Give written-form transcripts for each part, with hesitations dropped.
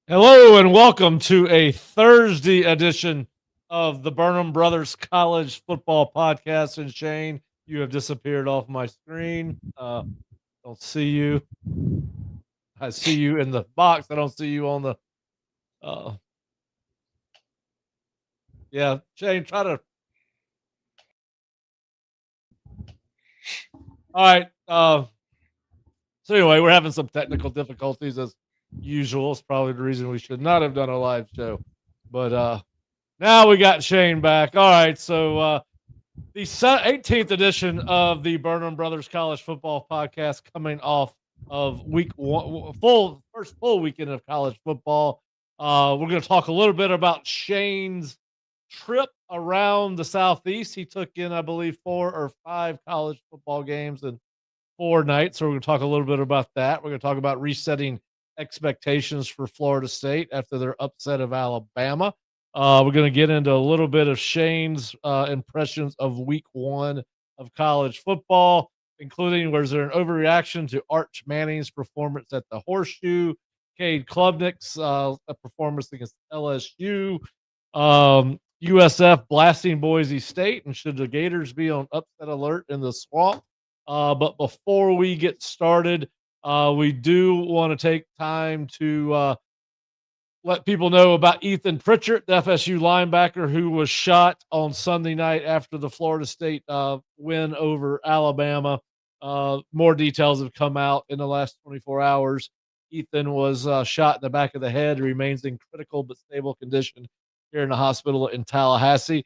Hello and welcome to a Thursday edition of the Burnham Brothers College Football Podcast. And Shane, you have disappeared off my screen. Don't see you. I see you in the box. I don't see you on the. Uh, yeah, Shane, try to. All right. So anyway, we're having some technical difficulties as usual. It's probably the reason we should not have done a live show, but now we got Shane back. All right, so. The 18th edition of the Burnham Brothers College Football Podcast, coming off of week one, first full weekend of college football. We're going to talk a little bit about Shane's trip around the Southeast. He took in, I believe, 4 or 5 college football games in 4 nights. So we're going to talk a little bit about that. We're going to talk about resetting expectations for Florida State after their upset of Alabama. We're going to get into a little bit of Shane's impressions of week 1 of college football, including was there an overreaction to Arch Manning's performance at the Horseshoe, Cade Klubnik's performance against LSU, USF blasting Boise State, and should the Gators be on upset alert in the swamp? But before we get started, we do want to take time to let people know about Ethan Pritchard, the FSU linebacker who was shot on Sunday night after the Florida State win over Alabama. More details have come out in the last 24 hours. Ethan was shot in the back of the head, remains in critical but stable condition here in the hospital in Tallahassee.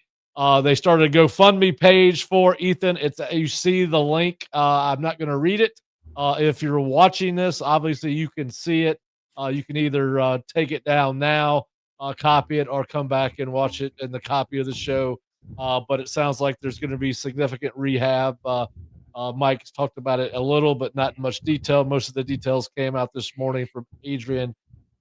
They started a GoFundMe page for Ethan. You see the link. I'm not going to read it. If you're watching this, obviously you can see it. You can either take it down now, copy it, or come back and watch it in the copy of the show. But it sounds like there's going to be significant rehab. Mike's talked about it a little, but not much detail. Most of the details came out this morning from Adrian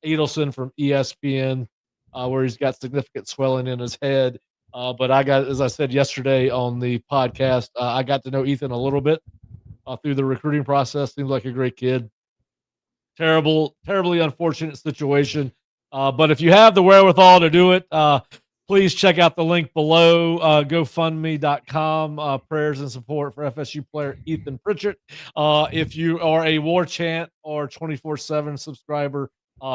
Adelson from ESPN, where he's got significant swelling in his head. But as I said yesterday on the podcast, I got to know Ethan a little bit through the recruiting process. Seems like a great kid. Terribly unfortunate situation. But if you have the wherewithal to do it, please check out the link below, GoFundMe.com, prayers and support for FSU player Ethan Pritchard. If you are a War Chant or 24/7 subscriber,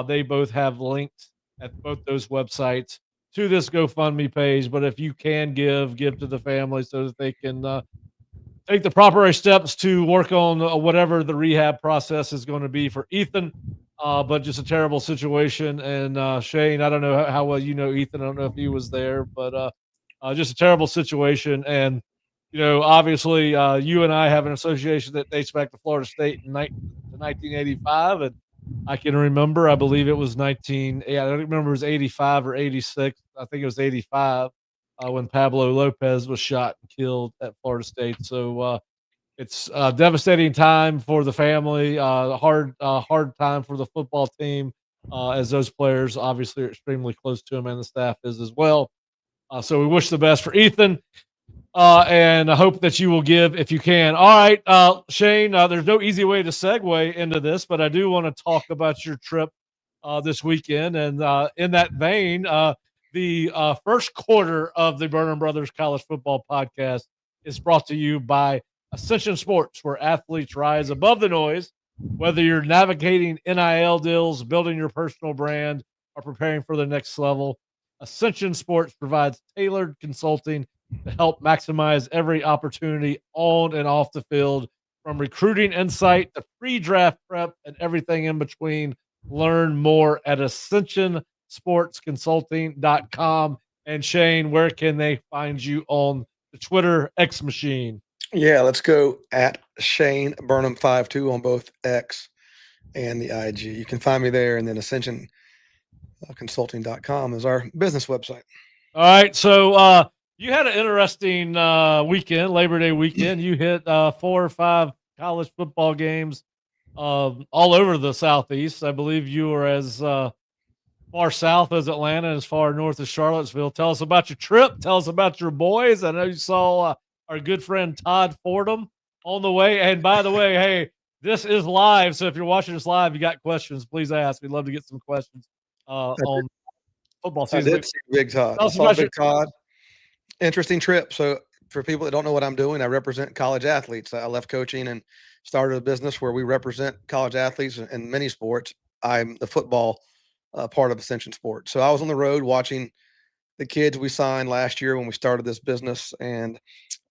they both have links at both those websites to this GoFundMe page. But if you can give to the family so that they can take the proper steps to work on whatever the rehab process is going to be for Ethan. But just a terrible situation. And Shane, I don't know how well you know Ethan. I don't know if he was there, but just a terrible situation. And, obviously you and I have an association that dates back to Florida State in 1985. And I can remember, I believe it was I don't remember if it was 85 or 86. I think it was 85. When Pablo Lopez was shot and killed at Florida State. So it's a devastating time for the family, hard time for the football team, as those players obviously are extremely close to him and the staff is as well. So we wish the best for Ethan, and I hope that you will give if you can. All right, Shane, there's no easy way to segue into this, but I do want to talk about your trip this weekend. And in that vein, the first quarter of the Burnham Brothers College Football Podcast is brought to you by Ascension Sports, where athletes rise above the noise. Whether you're navigating NIL deals, building your personal brand, or preparing for the next level, Ascension Sports provides tailored consulting to help maximize every opportunity on and off the field, from recruiting insight to pre-draft prep and everything in between. Learn more at ascensionsportsconsulting.com. And Shane, where can they find you on the Twitter X machine? Yeah, let's go at Shane Burnham 52 on both X and the IG. You can find me there, and then ascensionconsulting.com is our business website. All right, so you had an interesting weekend, Labor Day weekend. You hit 4 or 5 college football games all over the Southeast. I believe you were as far south as Atlanta, as far north as Charlottesville. Tell us about your trip. Tell us about your boys. I know you saw our good friend Todd Fordham on the way. And by the way, hey, this is live, so if you're watching this live, you got questions, please ask. We'd love to get some questions on football I season. did see Big Todd. Tell I us saw about Big Todd. Interesting trip. So for people that don't know what I'm doing, I represent college athletes. I left coaching and started a business where we represent college athletes in many sports. I'm the football part of Ascension Sports. So I was on the road watching the kids we signed last year when we started this business, and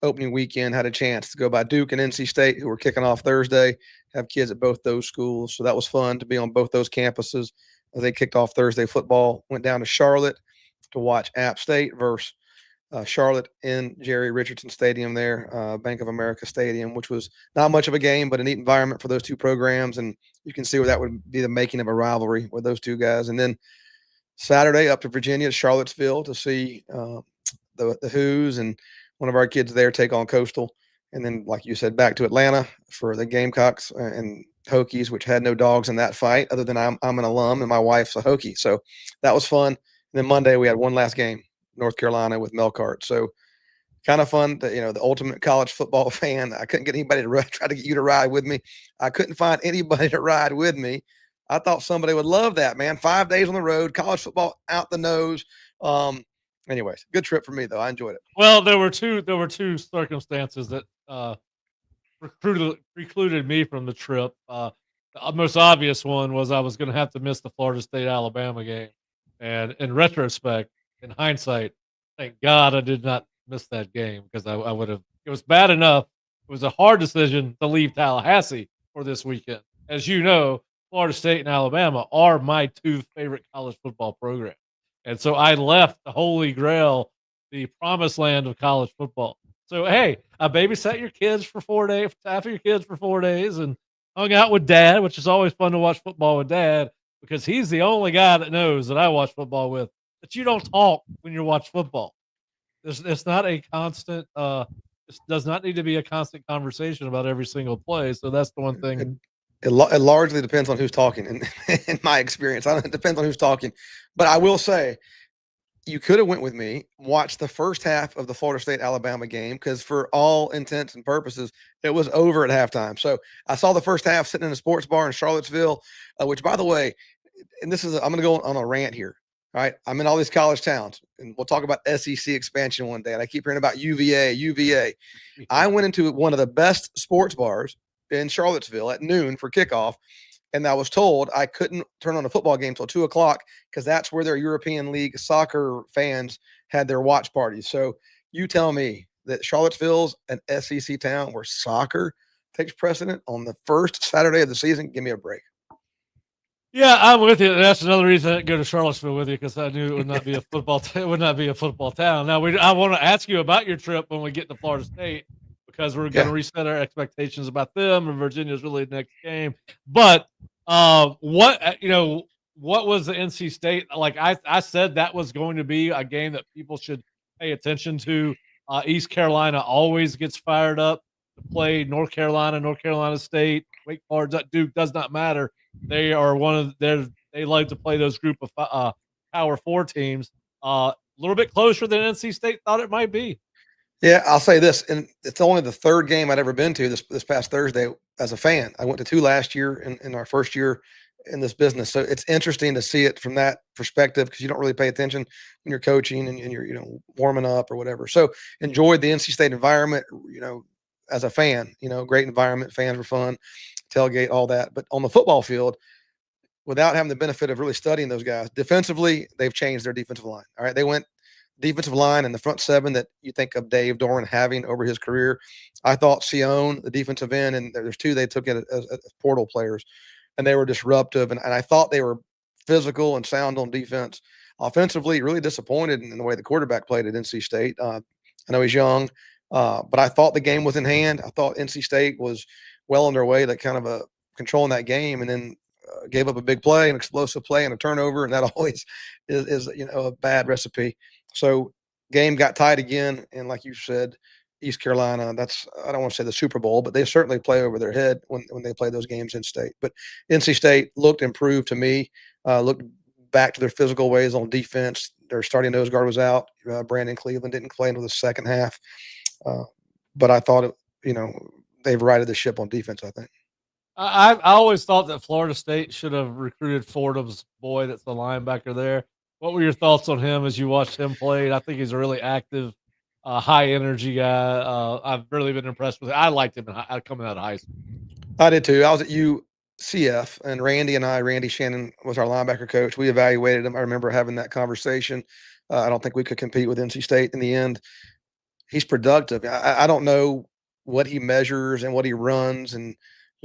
opening weekend had a chance to go by Duke and NC State, who were kicking off Thursday, have kids at both those schools. So that was fun to be on both those campuses as they kicked off Thursday football. Went down to Charlotte to watch App State versus Charlotte in Jerry Richardson Stadium there, Bank of America Stadium, which was not much of a game, but a neat environment for those two programs. And you can see where that would be the making of a rivalry with those two guys. And then Saturday up to Virginia, Charlottesville, to see the Who's and one of our kids there take on Coastal. And then, like you said, back to Atlanta for the Gamecocks and Hokies, which had no dogs in that fight, other than I'm an alum and my wife's a Hokie. So that was fun. And then Monday we had one last game, North Carolina with Melcart. So kind of fun. The ultimate college football fan. I couldn't get anybody to try to get you to ride with me. I couldn't find anybody to ride with me. I thought somebody would love that, man. 5 days on the road, college football out the nose. Anyways, good trip for me though. I enjoyed it. Well, there were two circumstances that precluded me from the trip. The most obvious one was I was going to have to miss the Florida State Alabama game, and in retrospect, in hindsight, thank God I did not miss that game because I would have. It was bad enough. It was a hard decision to leave Tallahassee for this weekend. As you know, Florida State and Alabama are my two favorite college football programs, and so I left the Holy Grail, the promised land of college football. So hey, I babysat your kids for 4 days, half of your kids for 4 days, and hung out with Dad, which is always fun to watch football with Dad because he's the only guy that knows that I watch football with. That you don't talk when you watch football. It's not a constant. It does not need to be a constant conversation about every single play. So that's the one It, thing. it largely depends on who's talking, in my experience. It depends on who's talking. But I will say, you could have went with me, watched the first half of the Florida State Alabama game, because for all intents and purposes, it was over at halftime. So I saw the first half sitting in a sports bar in Charlottesville, which, by the way, and I'm going to go on a rant here. All right, I'm in all these college towns, and we'll talk about SEC expansion one day. And I keep hearing about UVA. I went into one of the best sports bars in Charlottesville at noon for kickoff, and I was told I couldn't turn on a football game till 2:00 because that's where their European League soccer fans had their watch parties. So you tell me that Charlottesville's an SEC town where soccer takes precedent on the first Saturday of the season? Give me a break. Yeah, I'm with you. That's another reason I didn't go to Charlottesville with you because I knew it would not be a football. It would not be a football town. Now I want to ask you about your trip when we get to Florida State because we're going to reset our expectations about them, and Virginia's really the next game. But what was the NC State like? I said that was going to be a game that people should pay attention to. East Carolina always gets fired up to play North Carolina State, Wake Forest, Duke, does not matter. They are they like to play those group of Power 4 teams. A little bit closer than NC State thought it might be. Yeah, I'll say this, and it's only the third game I'd ever been to this past Thursday as a fan. I went to 2 last year in our first year in this business. So it's interesting to see it from that perspective because you don't really pay attention when you're coaching and you're, warming up or whatever. So enjoyed the NC State environment, as a fan, great environment. Fans were fun, tailgate, all that. But on the football field, without having the benefit of really studying those guys, defensively, they've changed their defensive line. All right. They went defensive line and the front seven that you think of Dave Doran having over his career. I thought Sion, the defensive end, and there's 2 they took in as portal players, and they were disruptive. And I thought they were physical and sound on defense. Offensively, really disappointed in the way the quarterback played at NC State. I know he's young, but I thought the game was in hand. I thought NC State was well on their way, that kind of a controlling that game, and then gave up a big play, an explosive play, and a turnover, and that always is a bad recipe. So game got tied again, and like you said, East Carolina, I don't want to say the Super Bowl, but they certainly play over their head when they play those games in state. But NC State looked improved to me, looked back to their physical ways on defense. Their starting nose guard was out. Brandon Cleveland didn't play until the second half. But I thought, they've righted the ship on defense, I think. I always thought that Florida State should have recruited Fordham's boy that's the linebacker there. What were your thoughts on him as you watched him play? I think he's a really active, high energy guy. I've really been impressed with him. I liked him coming out of high school. I did too. I was at UCF, and Randy Shannon was our linebacker coach. We evaluated him. I remember having that conversation. I don't think we could compete with NC State in the end. He's productive. I don't know what he measures and what he runs and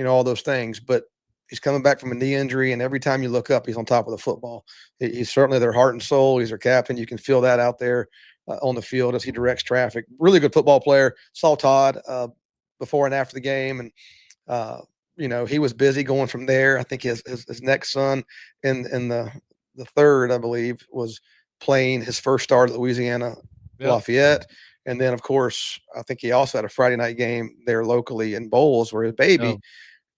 all those things, but he's coming back from a knee injury, and every time you look up, he's on top of the football. He's certainly their heart and soul. He's their captain. You can feel that out there on the field as he directs traffic. Really good football player. Saw Todd before and after the game, and he was busy going from there. I think his next son in the third, I believe, was playing his first start at Louisiana Lafayette. And then, of course, I think he also had a Friday night game there locally in Bowles where his baby,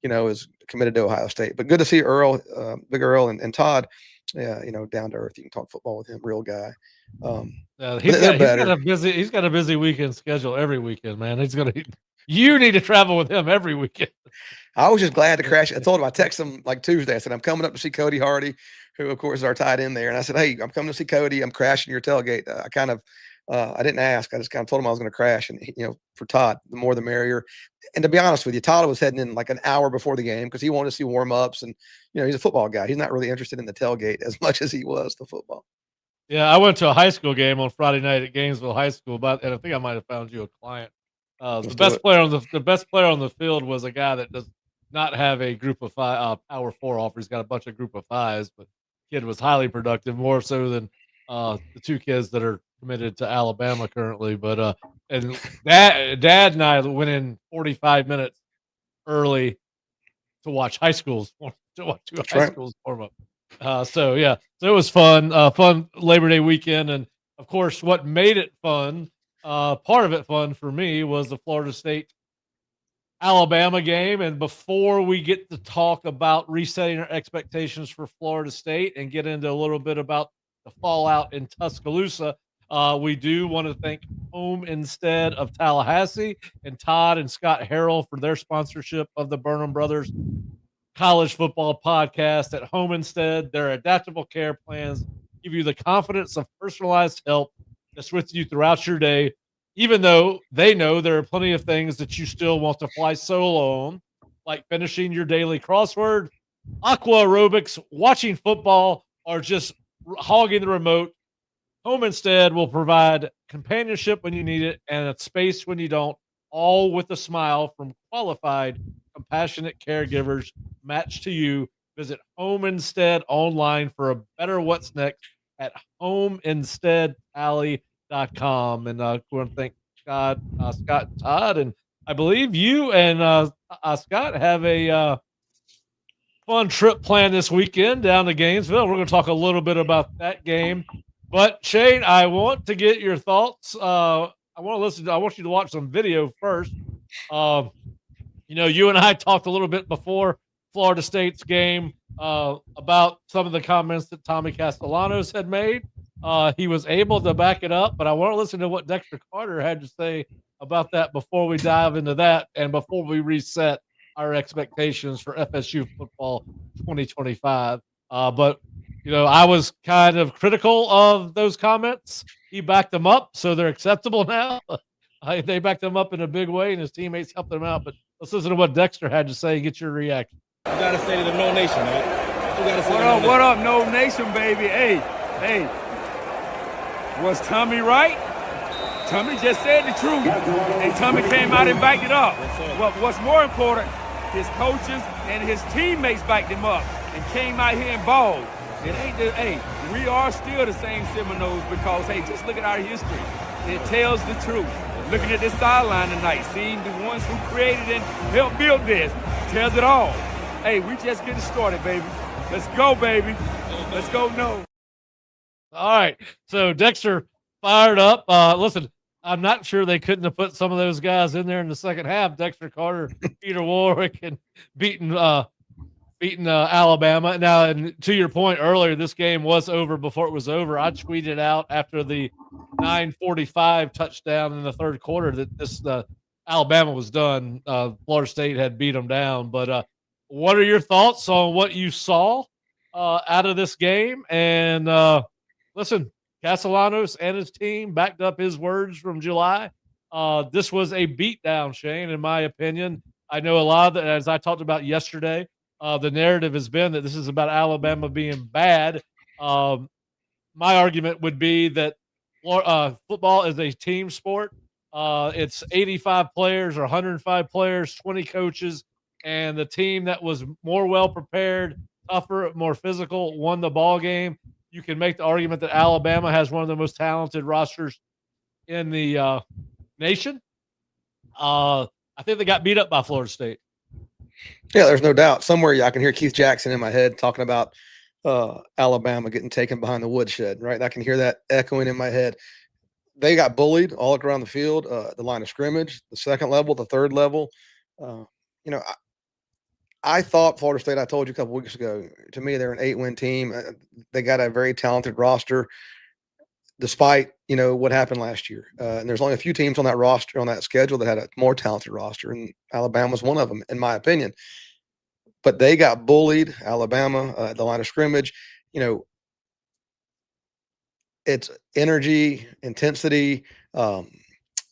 is committed to Ohio State. But good to see Earl, Big Earl, and Todd, down to earth. You can talk football with him, real guy. He's got a busy weekend schedule every weekend, man. You need to travel with him every weekend. I was just glad to crash. I told him, I texted him like Tuesday. I said, I'm coming up to see Cody Hardy, who, of course, is our tight end there. And I said, hey, I'm coming to see Cody. I'm crashing your tailgate. I didn't ask. I just kind of told him I was going to crash. And, for Todd, the more the merrier. And to be honest with you, Todd was heading in like an hour before the game because he wanted to see warm-ups. And, he's a football guy. He's not really interested in the tailgate as much as he was the football. Yeah, I went to a high school game on Friday night at Gainesville High School, and I think I might have found you a client. The best player on the field was a guy that does not have a group of five, Power 4 offer. He's got a bunch of group of fives, but kid was highly productive, more so than the two kids that are committed to Alabama currently. But and Dad and I went in 45 minutes early to watch high schools warm up. So it was fun. Fun Labor Day weekend, and of course, what made it fun, part of it fun for me, was the Florida State Alabama game. And before we get to talk about resetting our expectations for Florida State and get into a little bit about the fallout in Tuscaloosa, we do want to thank Home Instead of Tallahassee and Todd and Scott Harrell for their sponsorship of the Burnham Brothers College Football Podcast. At Home Instead, their adaptable care plans give you the confidence of personalized help that's with you throughout your day, even though they know there are plenty of things that you still want to fly solo on, like finishing your daily crossword, aqua aerobics, watching football, or just hogging the remote. Home Instead will provide companionship when you need it and a space when you don't, all with a smile from qualified, compassionate caregivers matched to you. Visit Home Instead online for a better what's next at homeinsteadalley.com. And I want to thank Scott and Todd. And I believe you and Scott have a fun trip planned this weekend down to Gainesville. We're going to talk a little bit about that game. But Shane, I want to get your thoughts. I want you to watch some video first. You and I talked a little bit before Florida State's game about some of the comments that Tommy Castellanos had made. He was able to back it up, but I want to listen to what Dexter Carter had to say about that before we dive into that and before we reset our expectations for FSU football 2025. But I was kind of critical of those comments. He backed them up, so they're acceptable now. They backed them up in a big way, and his teammates helped them out. But let's listen to what Dexter had to say and get your reaction. You got to say to the No Nation, man. You got to say what up, No Nation, baby? Hey. Was Tommy right? Tommy just said the truth, and Tommy came out and backed it up. What's more important, his coaches and his teammates backed him up and came out here and balled. We are still the same Seminoles because, just look at our history. It tells the truth. Looking at this sideline tonight, seeing the ones who created and helped build this, tells it all. We just getting started, baby. Let's go, baby. Let's go, no. All right. So Dexter fired up. Listen, I'm not sure they couldn't have put some of those guys in there in the second half. Dexter Carter, Peter Warwick, and beating Alabama. Now, and to your point earlier, this game was over before it was over. I tweeted out after the 9:45 touchdown in the third quarter that Alabama was done. Florida State had beat them down. But what are your thoughts on what you saw out of this game? And listen, Castellanos and his team backed up his words from July. This was a beatdown, Shane, in my opinion. I know a lot of as I talked about yesterday, the narrative has been that this is about Alabama being bad. My argument would be that football is a team sport. It's 85 players or 105 players, 20 coaches, and the team that was more well prepared, tougher, more physical won the ball game. You can make the argument that Alabama has one of the most talented rosters in the nation. I think they got beat up by Florida State. Yeah, there's no doubt. Somewhere I can hear Keith Jackson in my head talking about Alabama getting taken behind the woodshed, right? I can hear that echoing in my head. They got bullied all around the field, the line of scrimmage, the second level, the third level. I thought Florida State, I told you a couple weeks ago, to me, they're an 8-win team. They got a very talented roster, despite, what happened last year. And there's only a few teams on that roster, on that schedule, that had a more talented roster, and Alabama was one of them, in my opinion. But they got bullied, Alabama, at the line of scrimmage. It's energy, intensity,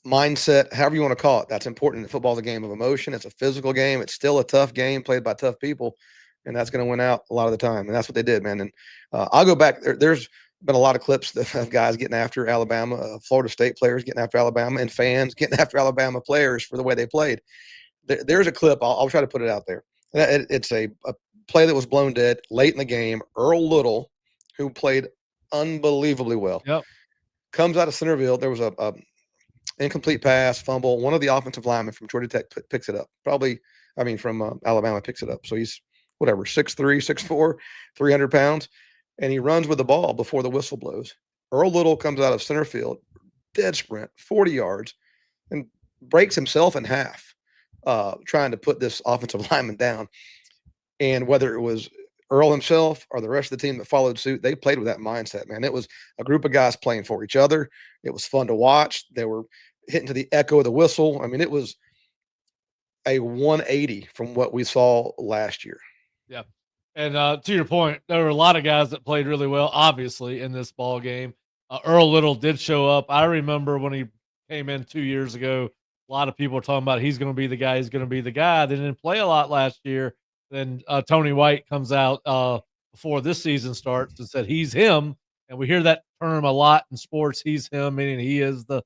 mindset, however you want to call it. That's important. Football's a game of emotion. It's a physical game. It's still a tough game played by tough people, and that's going to win out a lot of the time. And that's what they did, man. And I'll go back. There's been a lot of clips of guys getting after Alabama, Florida State players getting after Alabama, and fans getting after Alabama players for the way they played. There's a clip. I'll try to put it out there. It's a play that was blown dead late in the game. Earl Little, who played unbelievably well, comes out of center field. There was a incomplete pass, fumble. One of the offensive linemen from Georgia Tech picks it up. From Alabama picks it up. So he's 6'3", 6'4", 300 pounds, and he runs with the ball before the whistle blows. Earl Little comes out of center field, dead sprint, 40 yards, and breaks himself in half, trying to put this offensive lineman down. And whether it was Earl himself or the rest of the team that followed suit, they played with that mindset, man. It was a group of guys playing for each other. It was fun to watch. They were hitting to the echo of the whistle. It was a 180 from what we saw last year. Yeah. And to your point, there were a lot of guys that played really well, obviously, in this ball game. Earl Little did show up. I remember when he came in 2 years ago, a lot of people were talking about he's going to be the guy. He's going to be the guy. They didn't play a lot last year. Then Tony White comes out before this season starts and said he's him. And we hear that term a lot in sports. He's him, meaning he is the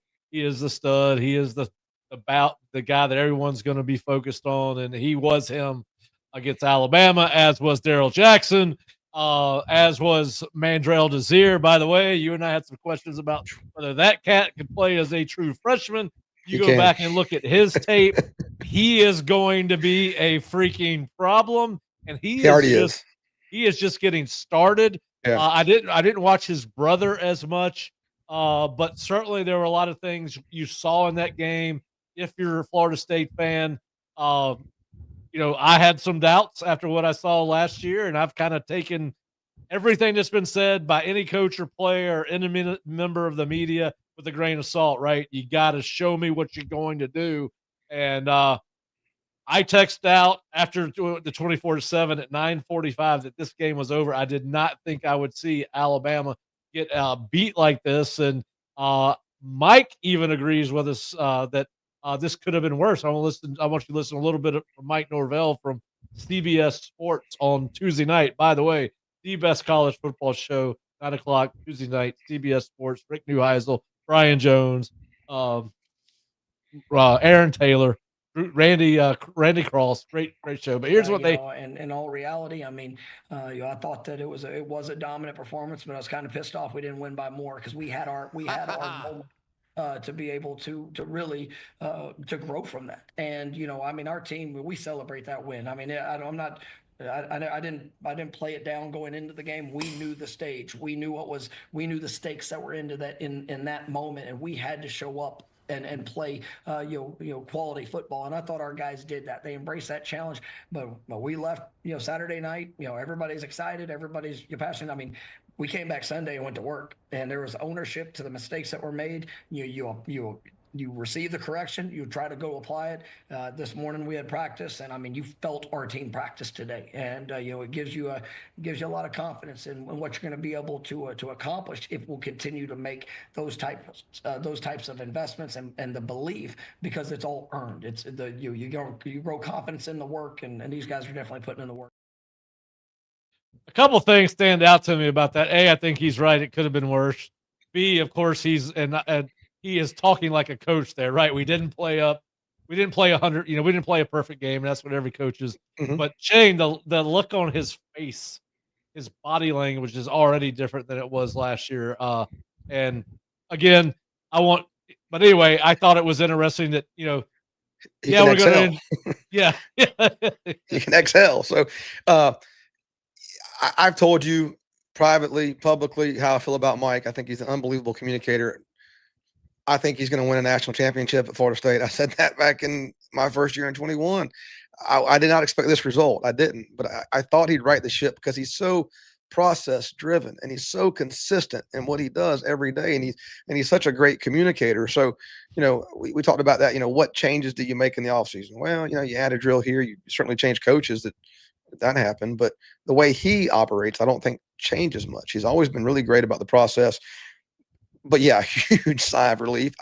stud. He is the guy that everyone's going to be focused on. And he was him against Alabama, as was Darrell Jackson, as was Mandrell Desir. By the way, you and I had some questions about whether that cat could play as a true freshman. You go back and look at his tape. He is going to be a freaking problem, and he is just getting started. Yeah. I didn't watch his brother as much, but certainly there were a lot of things you saw in that game. If you're a Florida State fan, I had some doubts after what I saw last year, and I've kind of taken everything that's been said by any coach or player or any member of the media with a grain of salt, right? You got to show me what you're going to do. And I texted out after the 24-7 at 9:45 that this game was over. I did not think I would see Alabama get beat like this. And Mike even agrees with us that this could have been worse. I want you to listen a little bit from Mike Norvell from CBS Sports on Tuesday night. By the way, the best college football show, 9 o'clock Tuesday night, CBS Sports. Rick Neuheisel, Brian Jones, Aaron Taylor, Randy Cross, great show. But here's what in all reality, I thought that it was a dominant performance, but I was kind of pissed off we didn't win by more because we had our moment to be able to really to grow from that. And our team, we celebrate that win. I didn't play it down going into the game. We knew the stage. We knew the stakes that were into that in that moment, and we had to show up and play quality football. And I thought our guys did that. They embraced that challenge. But we left Saturday night. Everybody's excited. Everybody's passionate. We came back Sunday and went to work, and there was ownership to the mistakes that were made. you receive the correction, you try to go apply it. This morning we had practice, and I mean, you felt our team practice today, and it gives you a lot of confidence in what you're going to be able to accomplish if we'll continue to make those types of investments and the belief, because it's all earned. It's you grow confidence in the work, and these guys are definitely putting in the work. A couple things stand out to me about that. A, I think he's right. It could have been worse. B, of course, he is talking like a coach there, right? We didn't play 100. We didn't play a perfect game. That's what every coach is. Mhm. But Shane, the look on his face, his body language is already different than it was last year. And again, but anyway, I thought it was interesting that He we're can going exhale. to, yeah, yeah. He can exhale. So I've told you privately, publicly, how I feel about Mike. I think he's an unbelievable communicator. I think he's going to win a national championship at Florida State. I said that back in my first year in 21. I did not expect this result. I didn't, but I thought he'd right the ship because he's so process driven and he's so consistent in what he does every day. And he's such a great communicator. So, we talked about that, what changes do you make in the offseason? Well, you add a drill here, you certainly change coaches that happened, but the way he operates, I don't think changes much. He's always been really great about the process. But yeah, huge sigh of relief.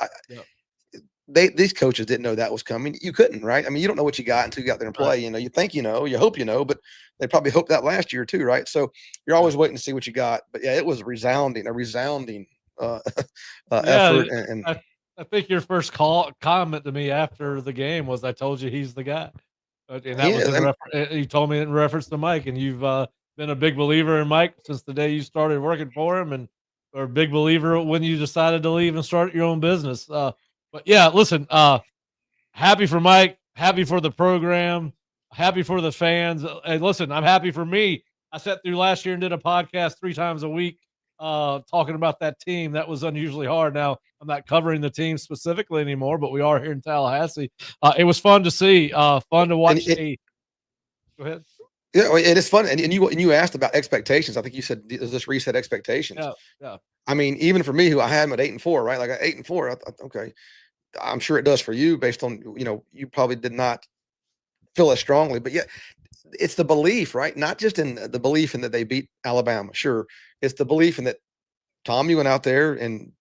These coaches didn't know that was coming. You couldn't, right? I mean, you don't know what you got until you got there and play. You think you hope but they probably hoped that last year too, right? So you're always waiting to see what you got. But yeah, it was a resounding effort. And I think your first comment to me after the game was, "I told you he's the guy," and that was you told me in reference to Mike. And you've been a big believer in Mike since the day you started working for him, and or a big believer when you decided to leave and start your own business. But yeah, listen, happy for Mike, happy for the program, happy for the fans. And listen, I'm happy for me. I sat through last year and did a podcast 3 times a week talking about that team. That was unusually hard. Now, I'm not covering the team specifically anymore, but we are here in Tallahassee. It was fun to see, fun to watch. Go ahead. Yeah, it is fun. And you asked about expectations. I think you said, does this reset expectations? Yeah. I mean, even for me, who I had him at 8-4, right? Like at 8-4, okay. I'm sure it does for you based on, you probably did not feel as strongly, but yeah, it's the belief, right? Not just in the belief in that they beat Alabama. Sure. It's the belief in that Tommy went out there and,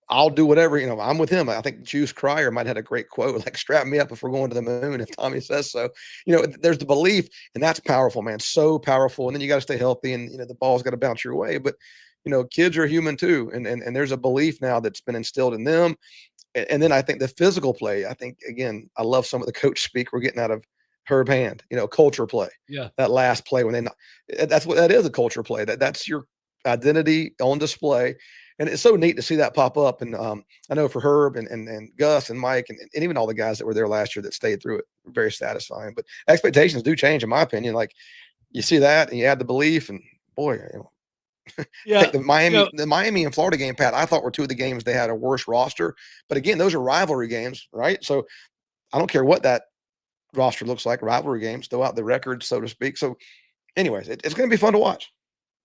I'll do whatever, I'm with him. I think Juice Cryer might have had a great quote, like, strap me up if we're going to the moon, if Tommy says so. There's the belief, and that's powerful, man. So powerful. And then you got to stay healthy, and, the ball's got to bounce your way. But, kids are human too. And there's a belief now that's been instilled in them. And then I think the physical play, I think, again, I love some of the coach speak we're getting out of Herb Hand, culture play. Yeah. That last play that's what that is, a culture play. That's your identity on display. And it's so neat to see that pop up. And I know for Herb and Gus and Mike and even all the guys that were there last year that stayed through it, very satisfying. But expectations do change, in my opinion. Like, you see that and you add the belief, and boy, Yeah, the Miami and Florida game, Pat, I thought were 2 of the games they had a worse roster. But again, those are rivalry games, right? So I don't care what that roster looks like. Rivalry games, throw out the records, so to speak. So anyways, it's going to be fun to watch.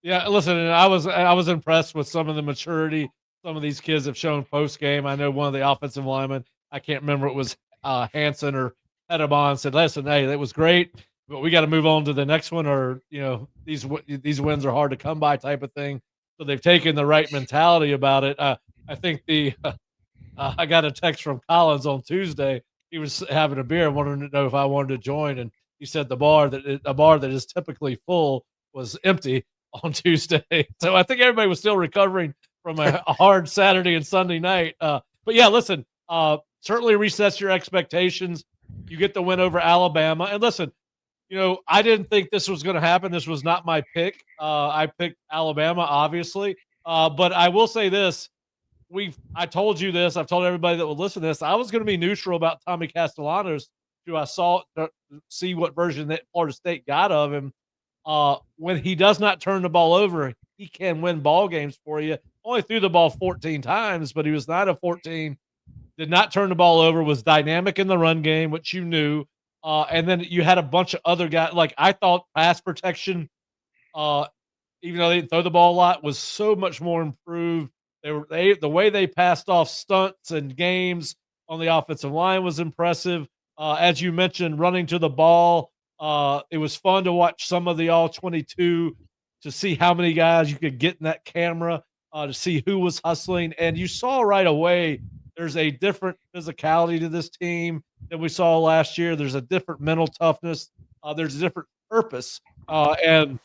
Yeah, listen, and I was impressed with some of the maturity some of these kids have shown post game. I know one of the offensive linemen, I can't remember, it was Hanson or Hedabon, said, "Listen, hey, that was great, but we got to move on to the next one, or these wins are hard to come by," type of thing. So they've taken the right mentality about it. I think I got a text from Collins on Tuesday. He was having a beer and wanted to know if I wanted to join, and he said a bar that is typically full was empty on Tuesday. So I think everybody was still recovering from a hard Saturday and Sunday night. But yeah, listen, certainly resets your expectations. You get the win over Alabama. And listen, I didn't think this was going to happen. This was not my pick. I picked Alabama, obviously. But I will say this. I told you this. I've told everybody that will listen to this. I was going to be neutral about Tommy Castellanos, who I saw to see what version that Florida State got of him. When he does not turn the ball over, he can win ball games for you. Only threw the ball 14 times, but he was 9 of 14. Did not turn the ball over, was dynamic in the run game, which you knew. And then you had a bunch of other guys. Like, I thought pass protection, even though they didn't throw the ball a lot, was so much more improved. The way they passed off stunts and games on the offensive line was impressive. As you mentioned, running to the ball. It was fun to watch some of the all 22 to see how many guys you could get in that camera, to see who was hustling. And you saw right away there's a different physicality to this team than we saw last year. There's a different mental toughness. There's a different purpose. And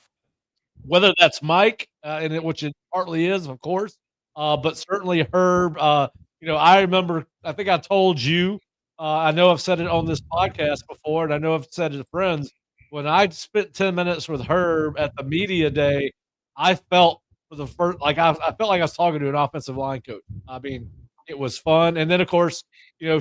whether that's Mike, which it partly is, of course, but certainly Herb. I remember, I think I told you, I know I've said it on this podcast before, and I know I've said it to friends. When I spent 10 minutes with Herb at the media day, I felt for the first, like I felt like I was talking to an offensive line coach. I mean, it was fun. And then, of course,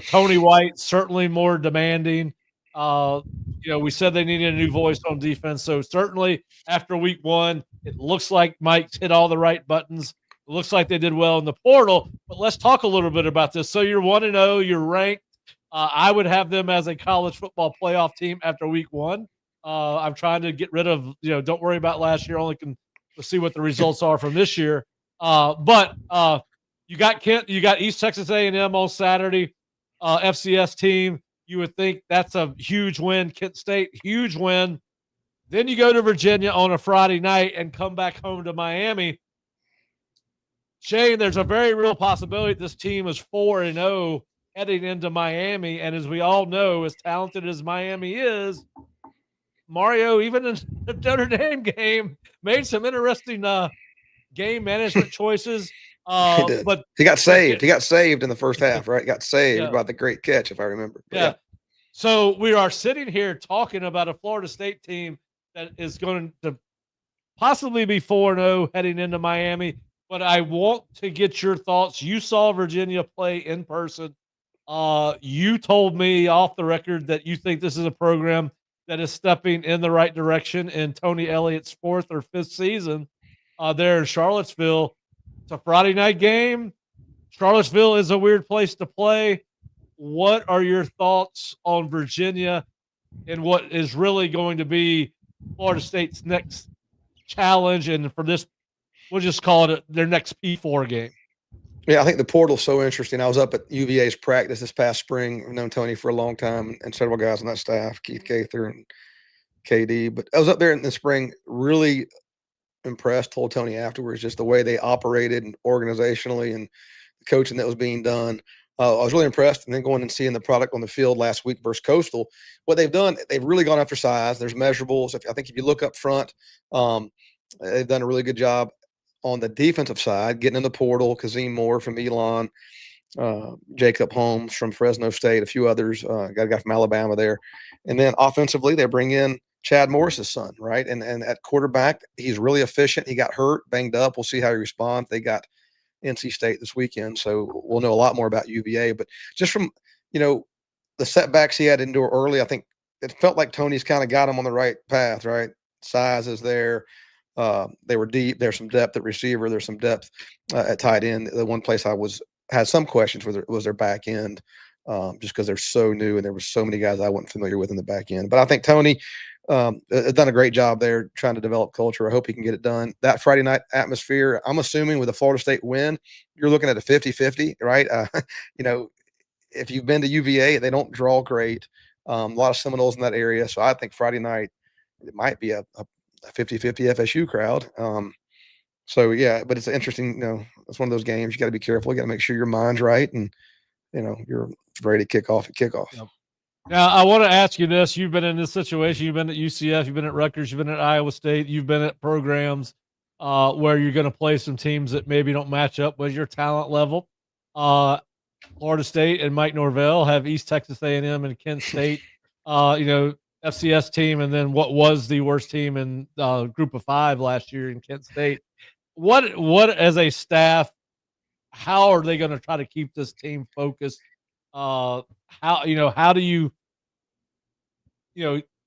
Tony White, certainly more demanding. We said they needed a new voice on defense. So certainly after week 1, it looks like Mike's hit all the right buttons. It looks like they did well in the portal. But let's talk a little bit about this. So you're 1-0, you're ranked. I would have them as a college football playoff team after week 1. I'm trying to get rid of, don't worry about last year. Only can see what the results are from this year. But you got Kent, you got East Texas A&M on Saturday, FCS team. You would think that's a huge win. Kent State, huge win. Then you go to Virginia on a Friday night and come back home to Miami. Shane, there's a very real possibility this team is 4-0 heading into Miami. And as we all know, as talented as Miami is, Mario, even in the Notre Dame game, made some interesting game management choices. He did. But he got saved. He got saved in the first half, right? Got saved by the great catch, if I remember. But yeah. So we are sitting here talking about a Florida State team that is going to possibly be 4-0 heading into Miami. But I want to get your thoughts. You saw Virginia play in person. You told me off the record that you think this is a program that is stepping in the right direction in Tony Elliott's 4th or 5th season there in Charlottesville. It's a Friday night game. Charlottesville is a weird place to play. What are your thoughts on Virginia and what is really going to be Florida State's next challenge? And for this, we'll just call it their next P4 game. Yeah, I think the portal's so interesting. I was up at UVA's practice this past spring. I've known Tony for a long time and several guys on that staff, Keith Gaither and KD. But I was up there in the spring, really impressed, told Tony afterwards, just the way they operated and organizationally and the coaching that was being done. I was really impressed. And then going and seeing the product on the field last week versus Coastal, what they've done, they've really gone after size. There's measurables. I think if you look up front, they've done a really good job on the defensive side, getting in the portal, Kazim Moore from Elon, Jacob Holmes from Fresno State, a few others, got a guy from Alabama there. And then offensively, they bring in Chad Morris's son, right? And at quarterback, he's really efficient. He got hurt, banged up. We'll see how he responds. They got NC State this weekend, so we'll know a lot more about UVA. But just from, the setbacks he had to endure early, I think it felt like Tony's kind of got him on the right path, right? Size is there. They were deep. There's some depth at receiver. There's some depth at tight end. The one place I had some questions was their back end, just because they're so new and there were so many guys I wasn't familiar with in the back end. But I think Tony has done a great job there trying to develop culture. I hope he can get it done. That Friday night atmosphere, I'm assuming with a Florida State win, you're looking at a 50-50, right? If you've been to UVA, they don't draw great. A lot of Seminoles in that area. So I think Friday night, it might be a 50-50 FSU crowd. So yeah, but it's interesting, it's one of those games. You got to be careful. You got to make sure your mind's right and, you're ready to kick off at kickoff. Yep. Now, I want to ask you this. You've been in this situation. You've been at UCF. You've been at Rutgers. You've been at Iowa State. You've been at programs where you're going to play some teams that maybe don't match up with your talent level. Florida State and Mike Norvell have East Texas A&M and Kent State, FCS team, and then what was the worst team in Group of 5 last year in Kent State. What as a staff, how are they going to try to keep this team focused? How do you,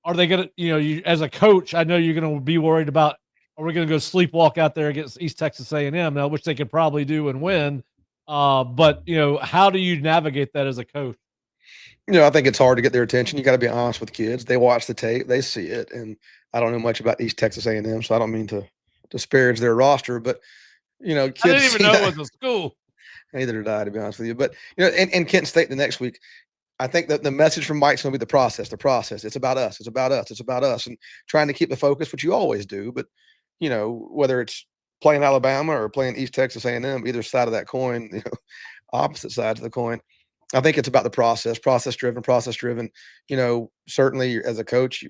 are they going to, you as a coach, I know you're going to be worried about, are we going to go sleepwalk out there against East Texas A&M now, which they could probably do and win. But how do you navigate that as a coach? I think it's hard to get their attention. You got to be honest with kids. They watch the tape, they see it. And I don't know much about East Texas A&M, so I don't mean to disparage their roster, but Kids I didn't even see know that. it was a school. Neither did I, to be honest with you. But and Kent State the next week, I think that the message from Mike's going to be the process. The process. It's about us. It's about us. It's about us, and trying to keep the focus, which you always do. But whether it's playing Alabama or playing East Texas A&M, either side of that coin, opposite sides of the coin. I think it's about the process, process driven. Certainly as a coach,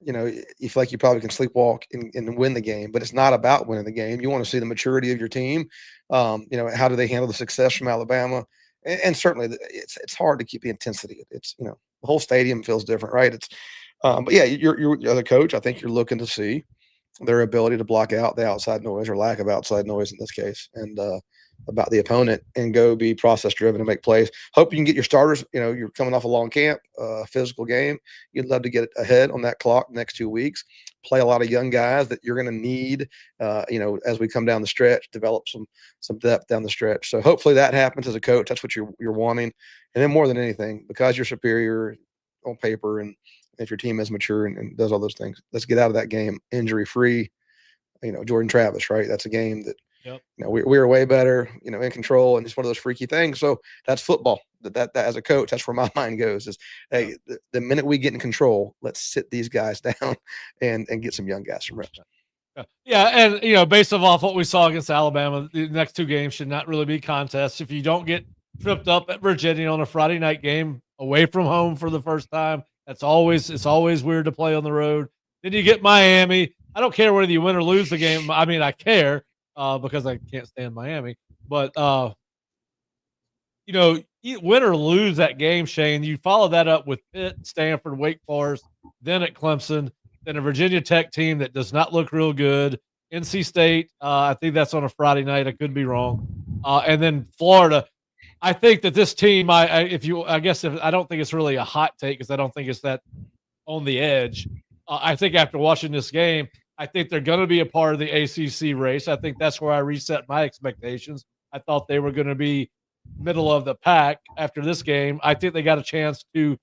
you feel like you probably can sleepwalk and win the game, but it's not about winning the game. You want to see the maturity of your team. How do they handle the success from Alabama? And certainly it's hard to keep the intensity. It's, the whole stadium feels different, right? But yeah, you're as a coach, I think you're looking to see their ability to block out the outside noise or lack of outside noise in this case, and about the opponent, and go be process driven and make plays. Hope you can get your starters. You're coming off a long camp, physical game. You'd love to get ahead on that clock next 2 weeks. Play a lot of young guys that you're going to need, as we come down the stretch, develop some depth down the stretch. So hopefully that happens as a coach. That's what you're wanting. And then more than anything, because you're superior on paper, and if your team is mature and does all those things, let's get out of that game injury free. Jordan Travis, right? That's a game that we were way better, in control, and just one of those freaky things. So that's football. That as a coach, that's where my mind goes. Is hey, the minute we get in control, let's sit these guys down and get some young guys some reps. Yeah, and based off what we saw against Alabama, the next 2 games should not really be contests. If you don't get tripped up at Virginia on a Friday night game away from home for the first time, it's always weird to play on the road. Then you get Miami. I don't care whether you win or lose the game. I mean, I care because I can't stand Miami. But win or lose that game, Shane, you follow that up with Pitt, Stanford, Wake Forest, then at Clemson, then a Virginia Tech team that does not look real good. NC State, I think that's on a Friday night. I could be wrong. And then Florida. I think that this team, I don't think it's really a hot take, because I don't think it's that on the edge. I think after watching this game, I think they're going to be a part of the ACC race. I think that's where I reset my expectations. I thought they were going to be middle of the pack after this game. I think they got a chance to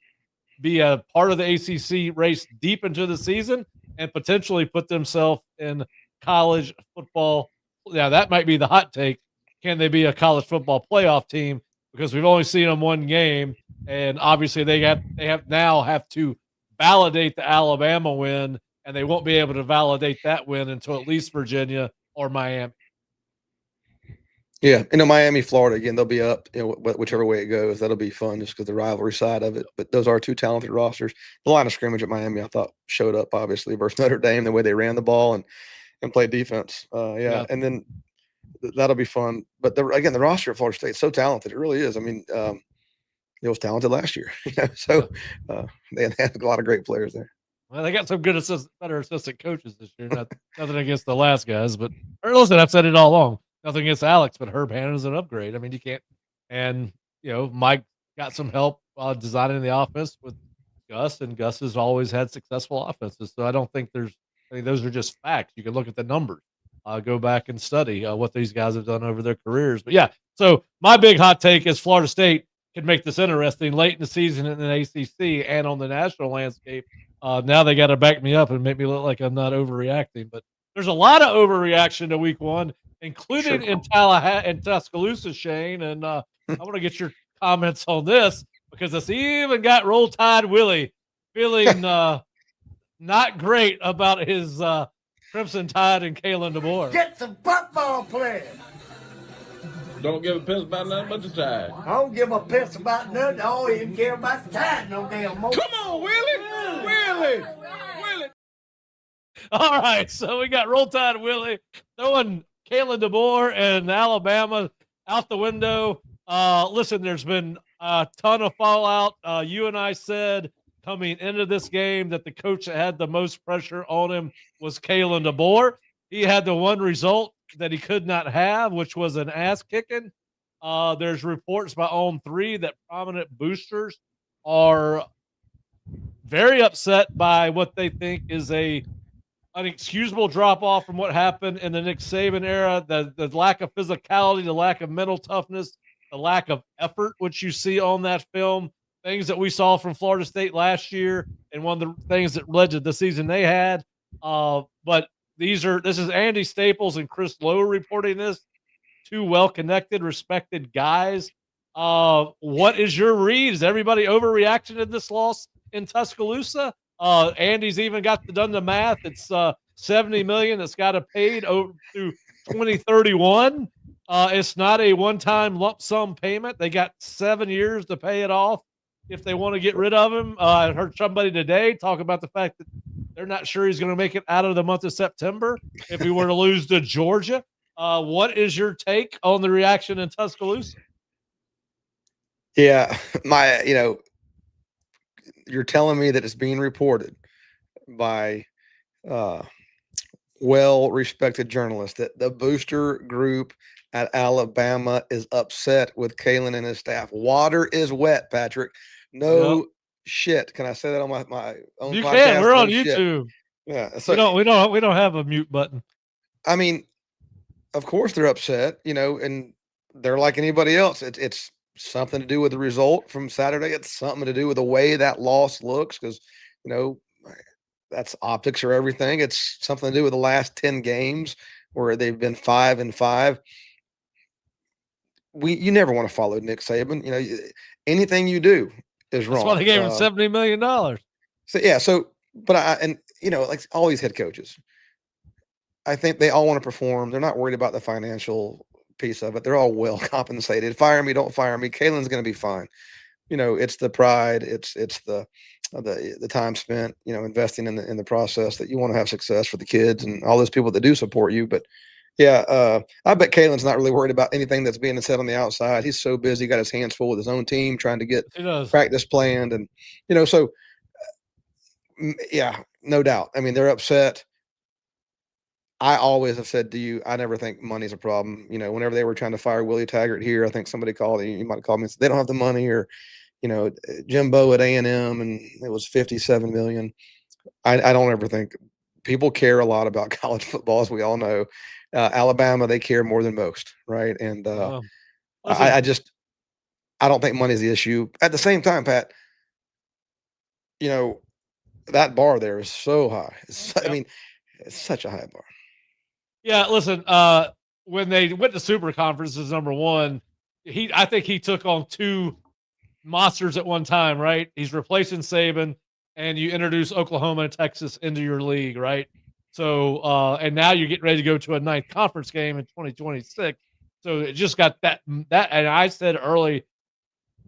be a part of the ACC race deep into the season and potentially put themselves in college football. Yeah, that might be the hot take. Can they be a college football playoff team? Because we've only seen them one game, and obviously they have to validate the Alabama win, and they won't be able to validate that win until at least Virginia or Miami. Yeah, Miami, Florida, again, they'll be up, whichever way it goes. That'll be fun just because the rivalry side of it. But those are 2 talented rosters. The line of scrimmage at Miami, I thought, showed up, obviously, versus Notre Dame, the way they ran the ball and played defense. Yeah, and then that'll be fun. But the roster at Florida State is so talented. It really is. I mean, it was talented last year. So they have a lot of great players there. Well, they got some good better assistant coaches this year. Nothing against the last guys, but listen, I've said it all along. Nothing against Alex, but Herb Hannon's an upgrade. I mean, you can't. And Mike got some help designing the offense with Gus, and Gus has always had successful offenses. So I don't think those are just facts. You can look at the numbers, go back and study what these guys have done over their careers. But yeah, so my big hot take is Florida State can make this interesting late in the season in the ACC and on the national landscape. Now they got to back me up and make me look like I'm not overreacting, but there's a lot of overreaction to week 1, including in Tallahassee and Tuscaloosa, Shane. And I want to get your comments on this, because it's even got Roll Tide Willie feeling not great about his Crimson Tide and Kalen DeBoer. Get some football players. Don't give a piss about nothing but the Tide. I don't give a piss about nothing. I don't even care about the Tide no damn more. Come on, Willie. All right, so we got Roll Tide Willie throwing Kalen DeBoer and Alabama out the window. Listen, there's been a ton of fallout. You and I said coming into this game that the coach that had the most pressure on him was Kalen DeBoer. He had the one result that he could not have, which was an ass kicking. There's reports by On3 that prominent boosters are very upset by what they think is an inexcusable drop off from what happened in the Nick Saban era, the lack of physicality, the lack of mental toughness, the lack of effort, which you see on that film, things that we saw from Florida State last year, and one of the things that led to the season they had. But this is Andy Staples and Chris Lowe reporting this. Two well-connected, respected guys. What is your read? Is everybody overreaction to this loss in Tuscaloosa? Andy's even done the math. It's $70 million that's got to paid over through 2031. It's not a one-time lump sum payment. They got 7 years to pay it off if they want to get rid of him. I heard somebody today talk about the fact that they're not sure he's going to make it out of the month of September if he were to lose to Georgia. What is your take on the reaction in Tuscaloosa? Yeah, you're telling me that it's being reported by well-respected journalists that the booster group at Alabama is upset with Kalen and his staff. Water is wet, Patrick. No shit. Can I say that on my own You podcast? can. We're on shit. YouTube. Yeah. So we don't have a mute button. I mean, of course they're upset, and they're like anybody else. It's something to do with the result from Saturday. It's something to do with the way that loss looks because, that's optics or everything. It's something to do with the last 10 games where they've been 5-5. You never want to follow Nick Saban. Anything you do is wrong. That's why they gave him $70 million. Like all these head coaches, I think they all want to perform. They're not worried about the financial piece of it. They're all well compensated. Fire me, don't fire me. Kalen's going to be fine. It's the pride. It's the time spent, investing in the process that you want to have success for the kids and all those people that do support you. But yeah, I bet Kalen's not really worried about anything that's being said on the outside. He's so busy, got his hands full with his own team, trying to get practice planned. And, yeah, no doubt. I mean, they're upset. I always have said to you, I never think money's a problem. Whenever they were trying to fire Willie Taggart here, I think somebody called, you might have called me and said, they don't have the money, or, Jimbo at A&M, and it was $57 million. I don't ever think people care a lot about college football, as we all know. Alabama, they care more than most, right? And I don't think money's the issue. At the same time, Pat, that bar there is so high. I mean, it's such a high bar. Yeah, listen, when they went to super conferences, number one, I think he took on two monsters at one time, right? He's replacing Saban, and you introduce Oklahoma and Texas into your league, right? So, and now you're getting ready to go to a ninth conference game in 2026. So it just got that, and I said early,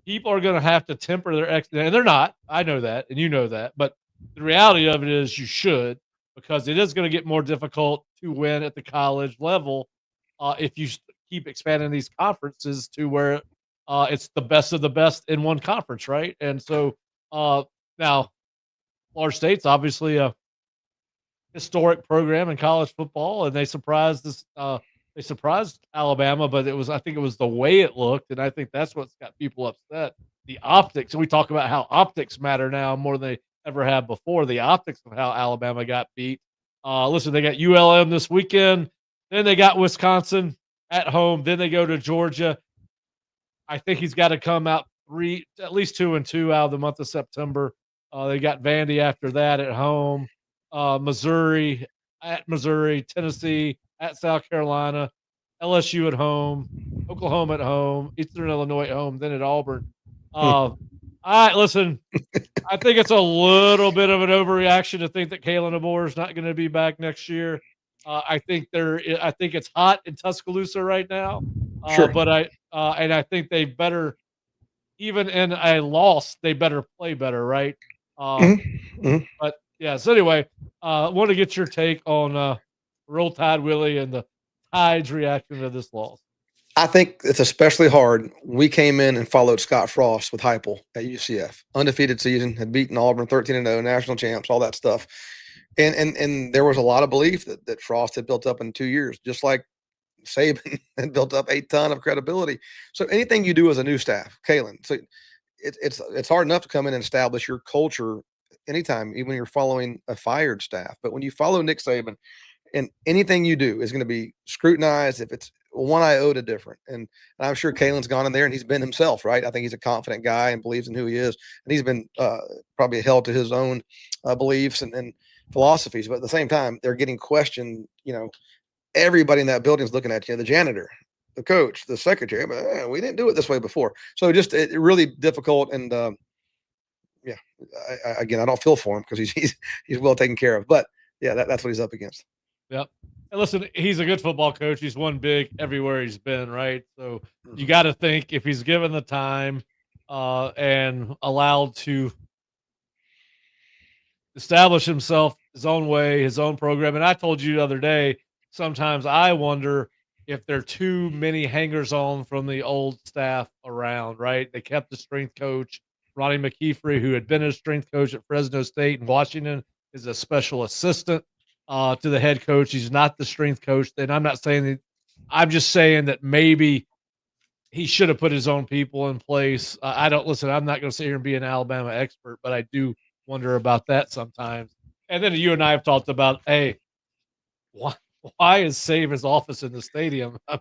people are going to have to temper their and they're not. I know that, and you know that, but the reality of it is you should, because it is going to get more difficult to win at the college level if you keep expanding these conferences to where it's the best of the best in one conference, right? And so now, Florida State's obviously a historic program in college football, and they surprised Alabama, but I think it was the way it looked, and I think that's what's got people upset. The optics, and we talk about how optics matter now more than they ever have before. The optics of how Alabama got beat. Listen, they got ULM this weekend, then they got Wisconsin at home, then they go to Georgia. I think he's got to come out at least 2-2 out of the month of September. They got Vandy after that at home, Missouri, Tennessee at South Carolina, LSU at home, Oklahoma at home, Eastern Illinois at home, then at Auburn. All right, listen, I think it's a little bit of an overreaction to think that Kalen DeBoer is not going to be back next year. I think it's hot in Tuscaloosa right now. Sure. But I think they better, even in a loss, they better play better, right? But yeah. So anyway, I want to get your take on Roll Tide Willie and the Tide's reaction to this loss. I think it's especially hard. We came in and followed Scott Frost with Heupel at UCF, undefeated season, had beaten Auburn 13-0, national champs, all that stuff, and there was a lot of belief that Frost had built up in 2 years, just like Saban had built up a ton of credibility. So anything you do as a new staff, Kalen, so it's hard enough to come in and establish your culture anytime, even when you're following a fired staff. But when you follow Nick Saban, and anything you do is going to be scrutinized if it's one iota different. And I'm sure Kalen's gone in there and he's been himself, right? I think he's a confident guy and believes in who he is. And he's been probably held to his own beliefs. And philosophies, but at the same time, they're getting questioned. Everybody in that building is looking at you, the janitor, the coach, the secretary. But we didn't do it this way before. So just really difficult. And yeah, again, I don't feel for him because he's well taken care of. But yeah, that's what he's up against. Yep. And listen, he's a good football coach. He's won big everywhere he's been, right? So you got to think if he's given the time and allowed to establish himself his own way, his own program. And I told you the other day, sometimes I wonder if there are too many hangers on from the old staff around, right? They kept the strength coach, Ronnie McKeefery, who had been a strength coach at Fresno State and Washington, is a special assistant to the head coach. He's not the strength coach. And I'm not saying that, I'm just saying that maybe he should have put his own people in place. I'm not going to sit here and be an Alabama expert, but I do wonder about that sometimes. And then you and I have talked about, hey, why is Saban's office in the stadium? I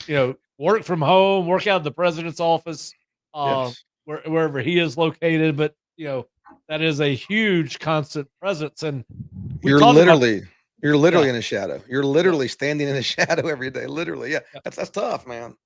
mean, work from home, work out of the president's office, Yes. wherever he is located. But that is a huge constant presence, and you're literally Yeah. in a shadow. You're literally standing in a shadow every day. Literally, yeah. That's tough, man.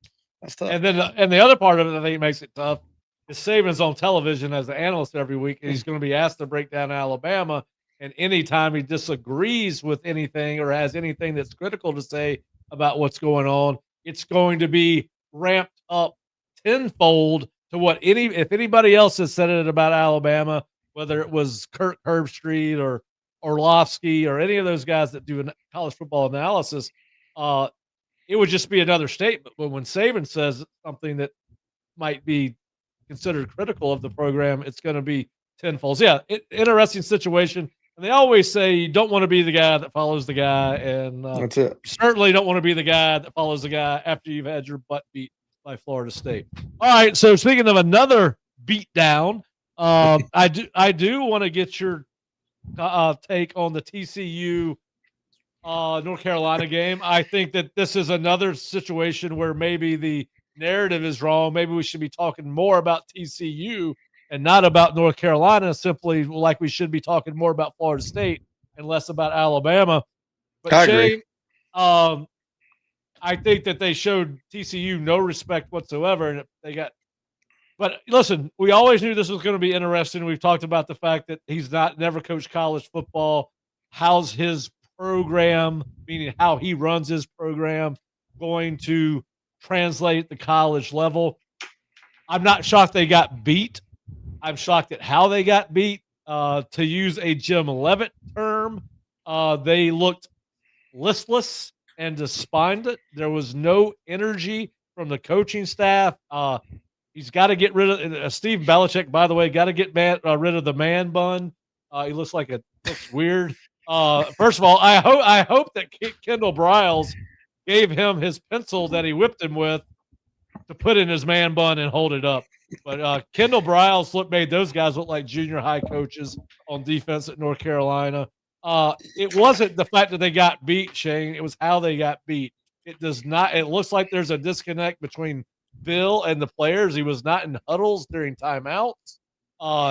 That's tough. And then the other part of it I think makes it tough is Saban's on television as an analyst every week, and he's going to be asked to break down Alabama. And anytime he disagrees with anything or has anything that's critical to say about what's going on, it's going to be ramped up tenfold to what if anybody else has said it about Alabama, whether it was Kirk Herbstreit or Orlovsky or any of those guys that do college football analysis, it would just be another statement. But when Saban says something that might be considered critical of the program, it's going to be tenfold. Yeah, interesting situation. And they always say you don't want to be the guy that follows the guy, and that's it. You certainly don't want to be the guy that follows the guy after you've had your butt beat by Florida State. All right, so speaking of another beat down, I do want to get your take on the TCU North Carolina game. I think that this is another situation where maybe the narrative is wrong. Maybe we should be talking more about TCU and not about North Carolina, simply like we should be talking more about Florida State and less about Alabama. But I Shane, agree. I think that they showed TCU no respect whatsoever, and they got. But listen, we always knew this was going to be interesting. We've talked about the fact that he's never coached college football. How's his program, meaning how he runs his program, going to translate the college level? I'm not shocked they got beat. I'm shocked at how they got beat. To use a Jim Leavitt term, they looked listless and despondent. There was no energy from the coaching staff. He's got to get rid of Steve Belichick, by the way, got to get rid of the man bun. He looks weird. First of all, I hope that Kendall Briles gave him his pencil that he whipped him with to put in his man bun and hold it up. But Kendall Briles made those guys look like junior high coaches on defense at North Carolina. It wasn't the fact that they got beat, Shane. It was how they got beat. It looks like there's a disconnect between Bill and the players. He was not in huddles during timeouts.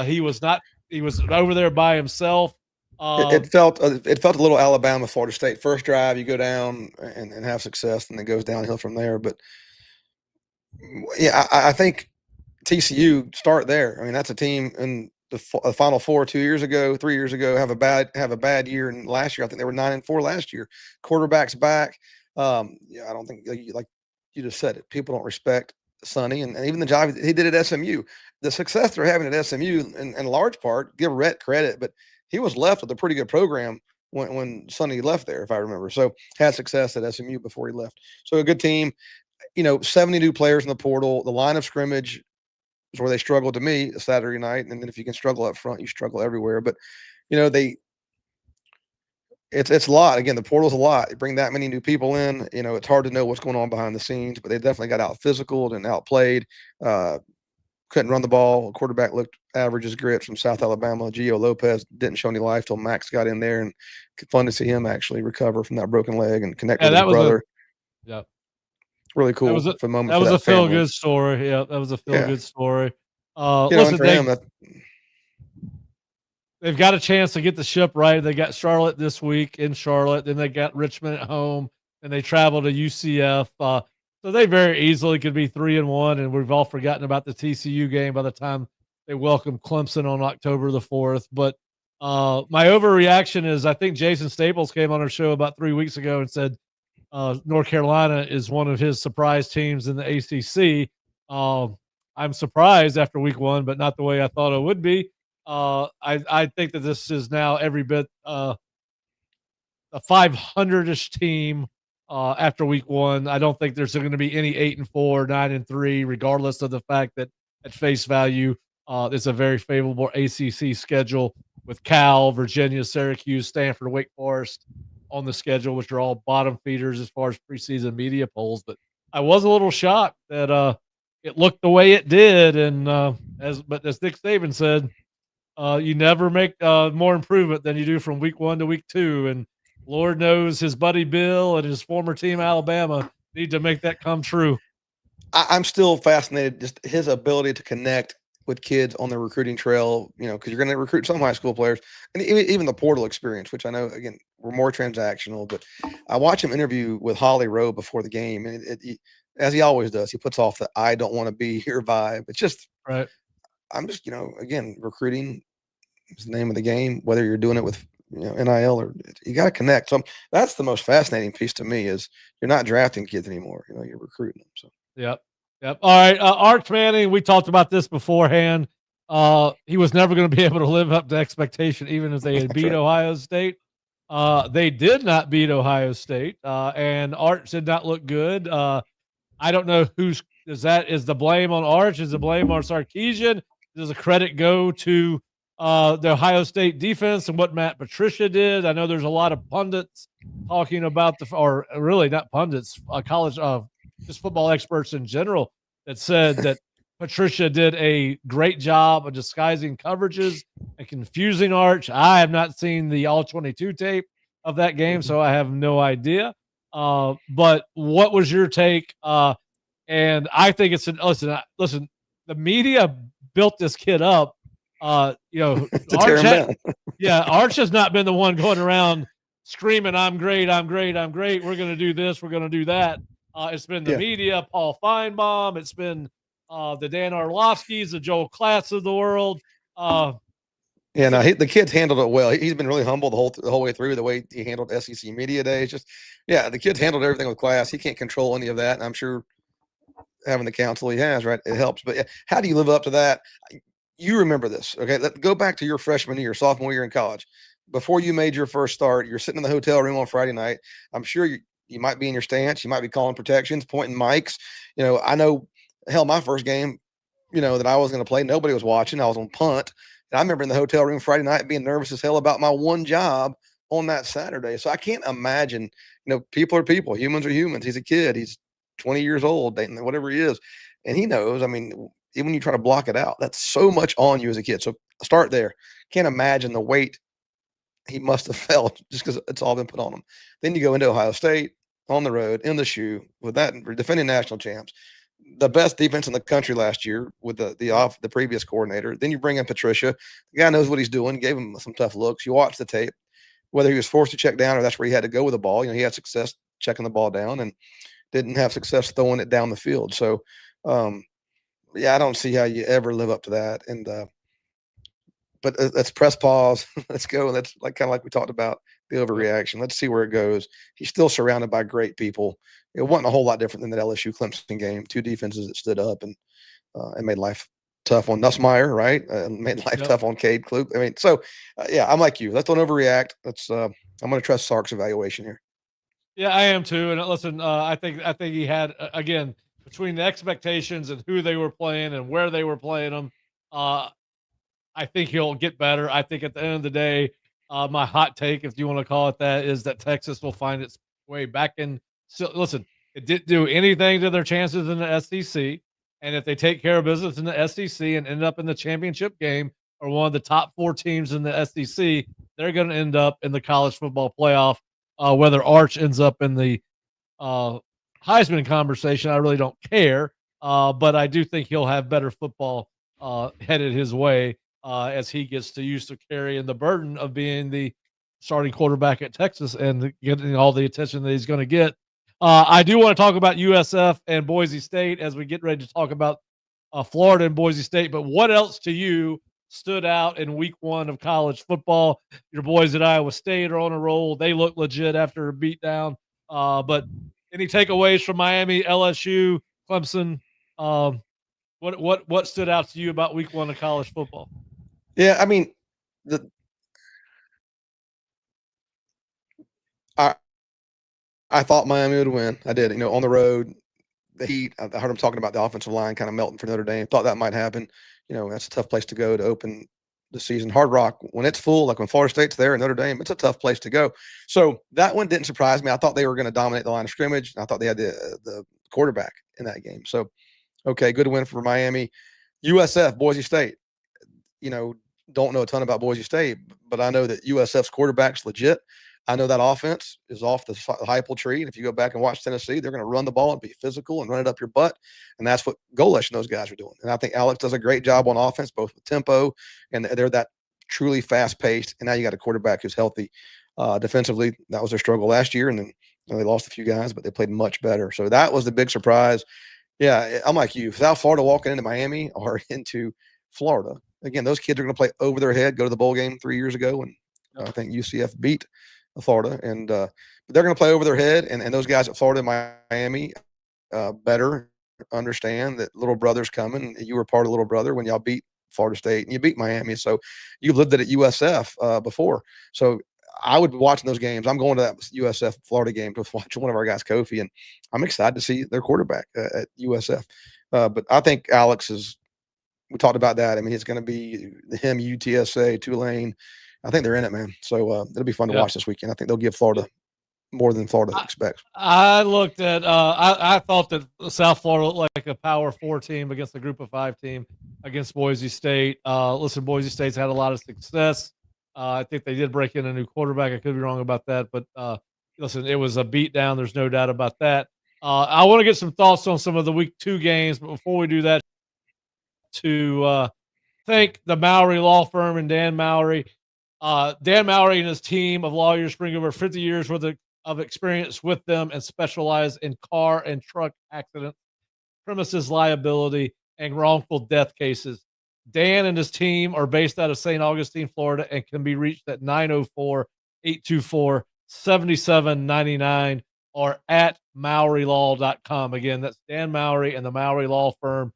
He was over there by himself. It felt a little Alabama, Florida State. First drive, you go down and have success, and it goes downhill from there. But yeah, I think TCU start there. I mean, that's a team in the Final Four 3 years ago, have a bad year. And last year, I think they were 9-4 last year. Quarterback's back. I don't think, like you just said it, people don't respect Sonny and even the job he did at SMU. The success they're having at SMU, in large part, give Rhett credit, but he was left with a pretty good program when Sonny left there, if I remember. So had success at SMU before he left. So a good team. 72 players in the portal. The line of scrimmage is where they struggled to me Saturday night. And then if you can struggle up front, you struggle everywhere. But it's a lot. Again, the portal's a lot. You bring that many new people in, it's hard to know what's going on behind the scenes, but they definitely got out physicaled and outplayed. Couldn't run the ball. Quarterback looked average as grits from South Alabama. Gio Lopez didn't show any life till Max got in there, and fun to see him actually recover from that broken leg and connect with his brother. Really cool. That was a feel-good story. Yeah, that was a feel-good story. Listen, for him, they've got a chance to get the ship right. They got Charlotte this week in Charlotte, then they got Richmond at home, and they travel to UCF. So they very easily could be 3-1, and we've all forgotten about the TCU game by the time they welcome Clemson on October the 4th. But my overreaction is I think Jason Staples came on our show about 3 weeks ago and said North Carolina is one of his surprise teams in the ACC. I'm surprised after week 1, but not the way I thought it would be. I think that this is now every bit a 500-ish team after week 1. I don't think there's going to be any 8-4, 9-3, regardless of the fact that at face value, it's a very favorable ACC schedule with Cal, Virginia, Syracuse, Stanford, Wake Forest on the schedule, which are all bottom feeders as far as preseason media polls. But I was a little shocked that it looked the way it did, and as Nick Saban said, you never make more improvement than you do from week 1 to week 2. And Lord knows his buddy Bill and his former team Alabama need to make that come true. I'm still fascinated just his ability to connect with kids on the recruiting trail, because you're going to recruit some high school players, and even the portal experience, which I know, again, we're more transactional. But I watch him interview with Holly Rowe before the game, and as he always does, he puts off the "I don't want to be here" vibe. It's just right. I'm just, again, recruiting is the name of the game, whether you're doing it with NIL or you got to connect. So that's the most fascinating piece to me is you're not drafting kids anymore. You're recruiting them. So. Yep. All right. Arch Manning, we talked about this beforehand. He was never going to be able to live up to expectation, even if they had beat Ohio State. They did not beat Ohio State, and Arch did not look good. I don't know is the blame on Arch? Is the blame on Sarkisian? Does the credit go to the Ohio State defense and what Matt Patricia did? I know there's a lot of pundits talking about or really not pundits, college just football experts in general that said that Patricia did a great job of disguising coverages and confusing Arch. I have not seen the all-22 tape of that game, so I have no idea. But what was your take? And I think listen, the media built this kid up. Arch has not been the one going around screaming, "I'm great, I'm great, I'm great. We're going to do this, we're going to do that." It's been the media, Paul Feinbaum. It's been the Dan Orlovskis, the Joel Klatt of the world. The kid's handled it well. He's been really humble the whole way through. The way he handled SEC media day, it's just, the kid's handled everything with class. He can't control any of that, and I'm sure having the counsel he has, right, it helps. But how do you live up to that? You remember this, okay? Go back to your freshman year, sophomore year in college. Before you made your first start, you're sitting in the hotel room on Friday night. I'm sure you might be in your stance. You might be calling protections, pointing mics. I know, hell, my first game, that I was going to play, nobody was watching. I was on punt. And I remember in the hotel room Friday night being nervous as hell about my one job on that Saturday. So I can't imagine, people are people. Humans are humans. He's a kid. He's 20 years old, whatever he is. And he knows, even when you try to block it out, that's so much on you as a kid. So start there. Can't imagine the weight he must have felt just because it's all been put on him. Then you go into Ohio State on the road in the shoe with that defending national champs, the best defense in the country last year with the previous coordinator. Then you bring in Patricia. The guy knows what he's doing. Gave him some tough looks. You watch the tape, whether he was forced to check down or that's where he had to go with the ball. He had success checking the ball down and didn't have success throwing it down the field. So, I don't see how you ever live up to that. And but let's press pause. Let's go. That's kind of like we talked about the overreaction. Let's see where it goes. He's still surrounded by great people. It wasn't a whole lot different than that LSU Clemson game. Two defenses that stood up and made life tough on Nussmeier, right? Made life tough on Cade Klug. I'm like you. Let's don't overreact. I'm going to trust Sark's evaluation here. Yeah, I am too. And listen, I think he had again between the expectations and who they were playing and where they were playing them. I think he'll get better. I think at the end of the day, my hot take, if you want to call it that, is that Texas will find its way back in. So, listen, it didn't do anything to their chances in the SEC. And if they take care of business in the SEC and end up in the championship game or one of the top 4 teams in the SEC, they're going to end up in the college football playoff. Whether Arch ends up in the Heisman conversation, I really don't care. But I do think he'll have better football headed his way. as he gets to used to carrying the burden of being the starting quarterback at Texas and getting all the attention that he's going to get. I do want to talk about USF and Boise State as we get ready to talk about Florida and Boise State. But what else to you stood out in week 1 of college football? Your boys at Iowa State are on a roll. They look legit after a beatdown. But any takeaways from Miami, LSU, Clemson? What stood out to you about week 1 of college football? Yeah, I mean, the I I thought Miami would win. I did. On the road, the heat. I heard him talking about the offensive line kind of melting for Notre Dame. Thought that might happen. That's a tough place to go to open the season. Hard Rock, when it's full, like when Florida State's there and Notre Dame, it's a tough place to go. So that one didn't surprise me. I thought they were going to dominate the line of scrimmage. I thought they had the quarterback in that game. So, okay, good win for Miami. USF, Boise State. Don't know a ton about Boise State, but I know that USF's quarterback's legit. I know that offense is off the Heupel tree. And if you go back and watch Tennessee, they're going to run the ball and be physical and run it up your butt. And that's what Golesh and those guys are doing. And I think Alex does a great job on offense, both with tempo, and they're that truly fast paced. And now you got a quarterback who's healthy. Defensively, that was their struggle last year. And then they lost a few guys, but they played much better. So that was the big surprise. Yeah, I'm like you. South Florida walking into Miami or into Florida. Again, those kids are going to play over their head, go to the bowl game 3 years ago. And I think UCF beat Florida, and but they're going to play over their head, and those guys at Florida and Miami better understand that little brother's coming. You were part of little brother when y'all beat Florida State and you beat Miami, so you lived it at USF before. So I would be watching those games. I'm going to that USF Florida game to watch one of our guys, Kofi, and I'm excited to see their quarterback at USF. But I think Alex is. We talked about that. I mean, it's going to be him, UTSA, Tulane. I think they're in it, man. So it'll be fun to watch this weekend. I think they'll give Florida more than Florida expects. I looked at I thought that South Florida looked like a Power 4 team against the Group of 5 team against Boise State. Listen, Boise State's had a lot of success. I think they did break in a new quarterback. I could be wrong about that, but listen, it was a beatdown. There's no doubt about that. I want to get some thoughts on some of the week 2 games, but before we do that, to thank the Mowry Law Firm and Dan Mowry. Dan Mowry and his team of lawyers bring over 50 years worth of experience with them and specialize in car and truck accidents, premises liability, and wrongful death cases. Dan and his team are based out of St. Augustine, Florida, and can be reached at 904-824-7799 or at MowryLaw.com. Again, that's Dan Mowry and the Mowry Law Firm,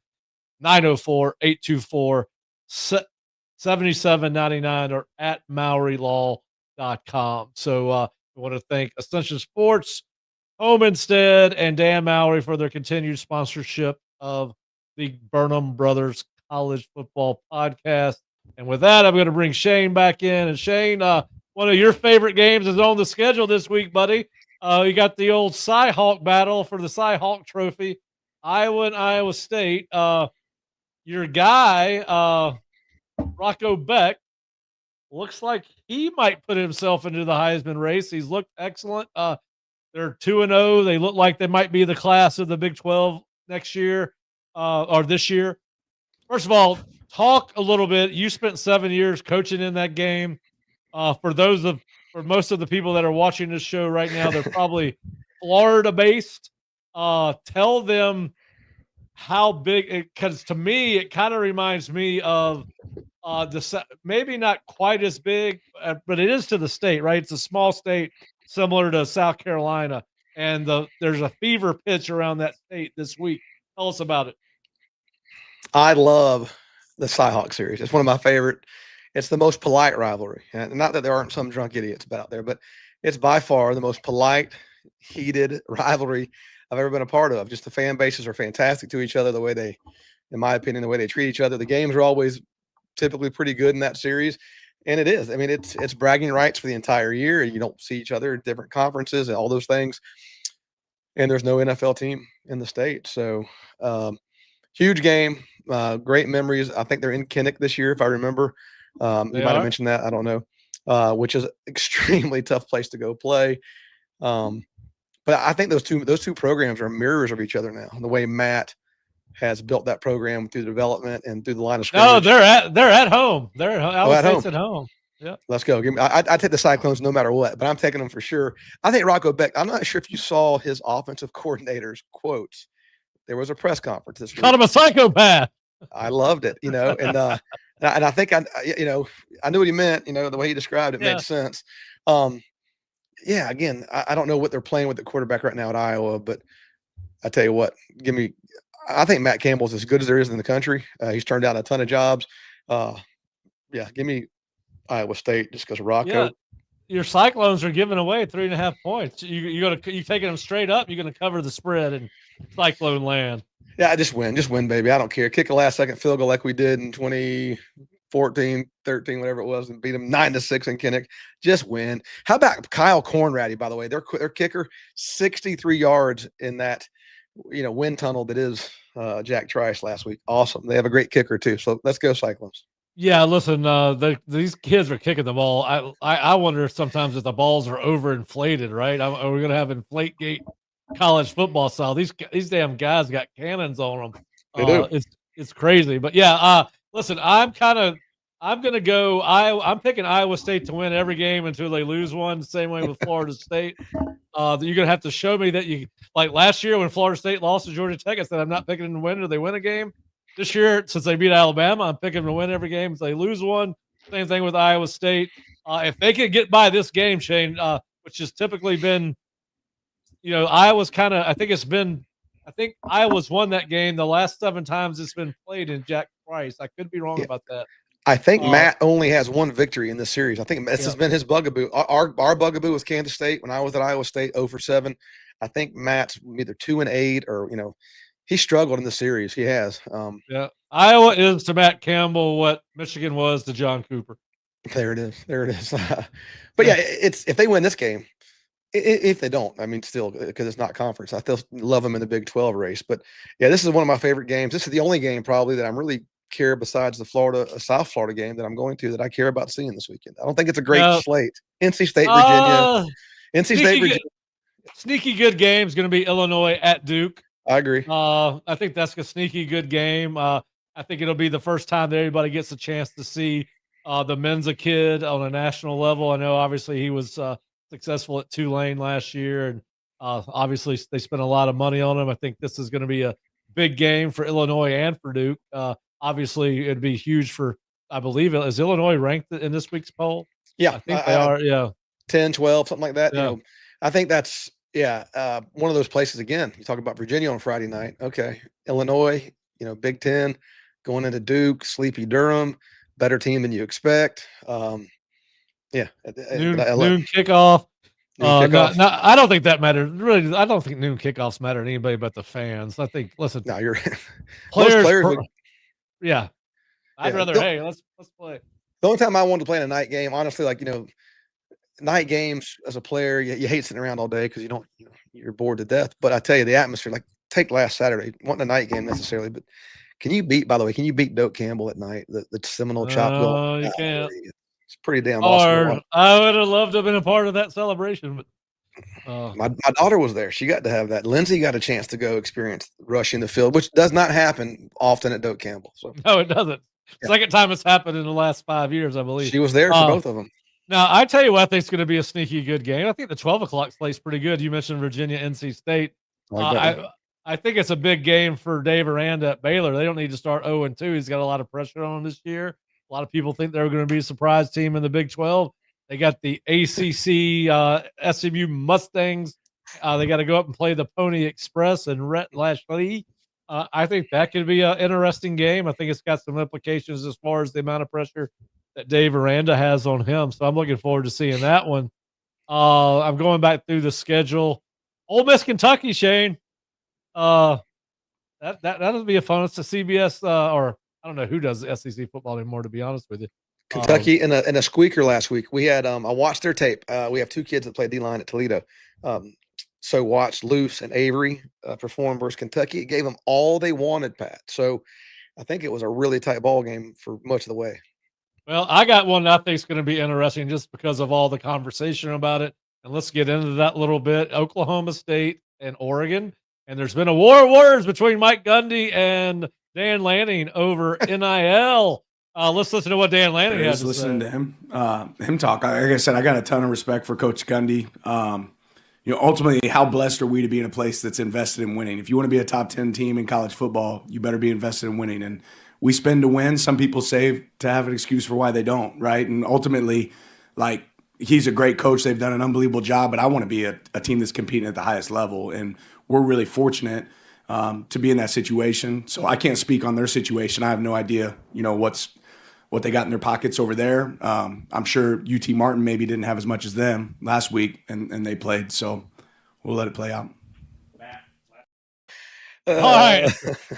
904-824-7799 or at MowryLaw.com. So I want to thank Ascension Sports, Home Instead, and Dan Mowry for their continued sponsorship of the Burnham Brothers College Football Podcast. And with that, I'm going to bring Shane back in. And Shane, one of your favorite games is on the schedule this week, buddy. You got the old Cy-Hawk battle for the Cy-Hawk Trophy, Iowa and Iowa State. Your guy, Rocco Beck, looks like he might put himself into the Heisman race. He's looked excellent. They're 2-0. They look like they might be the class of the Big 12 next year or this year. First of all, talk a little bit. You spent 7 years coaching in that game. For most of the people that are watching this show right now, they're probably Florida based. Tell them how big, because to me, it kind of reminds me of maybe not quite as big, but it is to the state, right? It's a small state similar to South Carolina, and there's a fever pitch around that state this week. Tell us about it. I love the Cy-Hawk series. It's one of my favorite. It's the most polite rivalry. And not that there aren't some drunk idiots out there, but it's by far the most polite, heated rivalry I've ever been a part of. Just the fan bases are fantastic to each other, the way they, in my opinion, the way they treat each other. The games are always typically pretty good in that series. And it is. I mean, it's bragging rights for the entire year. You don't see each other at different conferences and all those things. And there's no NFL team in the state. So huge game. Great memories. I think they're in Kinnick this year, if I remember. You might have mentioned that. I don't know. Which is extremely tough place to go play. But I think those two programs are mirrors of each other now. The way Matt has built that program through development and through the line of scrimmage. No, they're at home. They're at home. Iowa At home. State's at home. Yeah. Let's go. I take the Cyclones no matter what, but I'm taking them for sure. I think Rocco Beck, I'm not sure if you saw his offensive coordinator's quotes. There was a press conference this week. Called him a psychopath. I loved it, and I think I knew what he meant, the way he described it made sense. Again, I don't know what they're playing with the quarterback right now at Iowa, but I tell you what, I think Matt Campbell's as good as there is in the country. He's turned down a ton of jobs. Give me Iowa State just because Rocco. Yeah. Your Cyclones are giving away 3.5 points. You taking them straight up. You're going to cover the spread in Cyclone land. Yeah, just win, baby. I don't care. Kick a last-second field goal like we did in 2014, 13, whatever it was, and beat them 9-6 in Kinnick. Just win. How about Kyle Cornrady? By the way, their kicker, 63 yards in that wind tunnel that is Jack Trice last week. Awesome. They have a great kicker too. So let's go Cyclones. Yeah, listen, these kids are kicking the ball. I wonder sometimes if the balls are overinflated, right? Are we going to have Inflategate college football style? These damn guys got cannons on them. They do. It's crazy. But yeah, listen, I'm picking Iowa State to win every game until they lose one. The same way with Florida State. You're going to have to show me that you like last year when Florida State lost to Georgia Tech. I said I'm not picking them to win until they win a game. This year, since they beat Alabama, I'm picking them to win every game. If they lose one, same thing with Iowa State. If they can get by this game, Shane, which has typically been, Iowa's kind of, I think Iowa's won that game the last 7 times it's been played in Jack Trice. I could be wrong about that. I think Matt only has one victory in this series. I think this has been his bugaboo. Our bugaboo was Kansas State when I was at Iowa State, 0-7. I think Matt's either 2-8 or, he struggled in the series. He has. Iowa is to Matt Campbell what Michigan was to John Cooper. There it is. But it's if they win this game, if they don't, I mean, still because it's not conference. I still love them in the Big 12 race. But this is one of my favorite games. This is the only game probably that I'm really care besides the South Florida game that I'm going to that I care about seeing this weekend. I don't think it's a great slate. NC State, Virginia. Sneaky good game is going to be Illinois at Duke. I agree. I think that's a sneaky good game. I think it'll be the first time that everybody gets a chance to see the Menza kid on a national level. I know obviously he was successful at Tulane last year, and obviously they spent a lot of money on him. I think this is going to be a big game for Illinois and for Duke. Obviously, it'd be huge for, I believe, is Illinois ranked in this week's poll? Yeah, I think they are. Yeah, 10, 12, something like that. Yeah. I think that's one of those places. Again, you talk about Virginia on Friday night. Okay, Illinois, Big Ten, going into Duke, sleepy Durham, better team than you expect. Noon kickoff. Kickoff. No, I don't think that matters. Really, I don't think noon kickoffs matter to anybody but the fans. I think. Listen, no, you're players. I'd rather. Hey, let's play. The only time I wanted to play in a night game, honestly, night games as a player, you hate sitting around all day because you're bored to death. But I tell you, the atmosphere, take last Saturday, wasn't a night game necessarily, but can you beat Doak Campbell at night? The Seminole chop? No, you can't. It's pretty damn awesome. I would have loved to have been a part of that celebration, but my daughter was there. She got to have that. Lindsay got a chance to go experience rushing the field, which does not happen often at Doak Campbell. So no, it doesn't. Second time it's happened in the last 5 years, I believe. She was there for both of them. Now, I tell you what, I think it's going to be a sneaky good game. I think the 12 o'clock slate's pretty good. You mentioned Virginia, NC State. I think it's a big game for Dave Aranda at Baylor. They don't need to start 0-2. He's got a lot of pressure on him this year. A lot of people think they're going to be a surprise team in the Big 12. They got the ACC SMU Mustangs. They got to go up and play the Pony Express and Rhett Lashley. I think that could be an interesting game. I think it's got some implications as far as the amount of pressure that Dave Aranda has on him. So I'm looking forward to seeing that one. I'm going back through the schedule. Ole Miss, Kentucky, Shane. That'll be a fun. It's a CBS or I don't know who does the SEC football anymore, to be honest with you. Kentucky in a squeaker last week. We had I watched their tape. We have 2 kids that play D-line at Toledo. So watched Luce and Avery perform versus Kentucky. It gave them all they wanted, Pat. So I think it was a really tight ball game for much of the way. Well, I got one that I think is going to be interesting just because of all the conversation about it. And let's get into that a little bit. Oklahoma State and Oregon. And there's been a war of words between Mike Gundy and Dan Lanning over NIL. Let's listen to what Dan Lanning has to listening say. to him talk. Like I said, I got a ton of respect for Coach Gundy. Ultimately, how blessed are we to be in a place that's invested in winning? If you want to be a top 10 team in college football, you better be invested in winning. And we spend to win. Some people save to have an excuse for why they don't, right? And ultimately, like, he's a great coach. They've done an unbelievable job, but I want to be a team that's competing at the highest level. And we're really fortunate to be in that situation. So I can't speak on their situation. I have no idea, what they got in their pockets over there. I'm sure UT Martin maybe didn't have as much as them last week, and they played. So we'll let it play out. All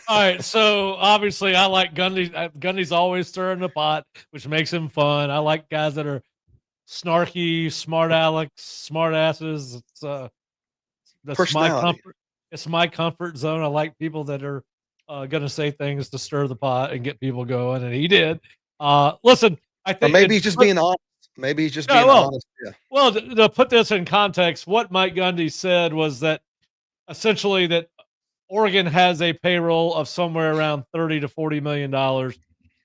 right. So obviously, I like Gundy. Gundy's always stirring the pot, which makes him fun. I like guys that are snarky, smart Alex, smart asses. That's my comfort. It's my comfort zone. I like people that are going to say things to stir the pot and get people going, and he did. Listen, I think maybe he's just being honest. Maybe he's just being honest. Yeah. Well, to put this in context, what Mike Gundy said was that essentially that Oregon has a payroll of somewhere around $30 to $40 million.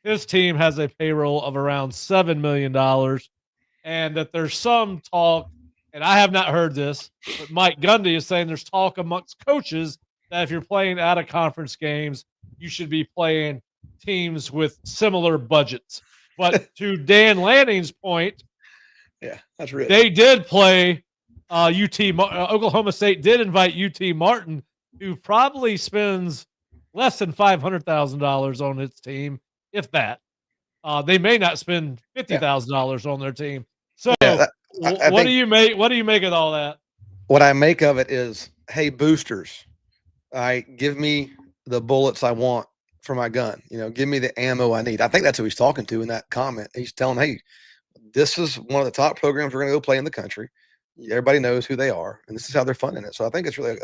His team has a payroll of around $7 million, and that there's some talk, and I have not heard this, but Mike Gundy is saying there's talk amongst coaches that if you're playing out of conference games, you should be playing teams with similar budgets. But to Dan Lanning's point, yeah, that's real. They did play Oklahoma State did invite UT Martin, who probably spends less than $500,000 on its team, if that. They may not spend $50,000 on their team. So, what do you make? What do you make of all that? What I make of it is, hey, boosters, give me the bullets I want for my gun. Give me the ammo I need. I think that's who he's talking to in that comment. He's telling, hey, this is one of the top programs we're going to go play in the country. Everybody knows who they are, and this is how they're funding it. So I think it's really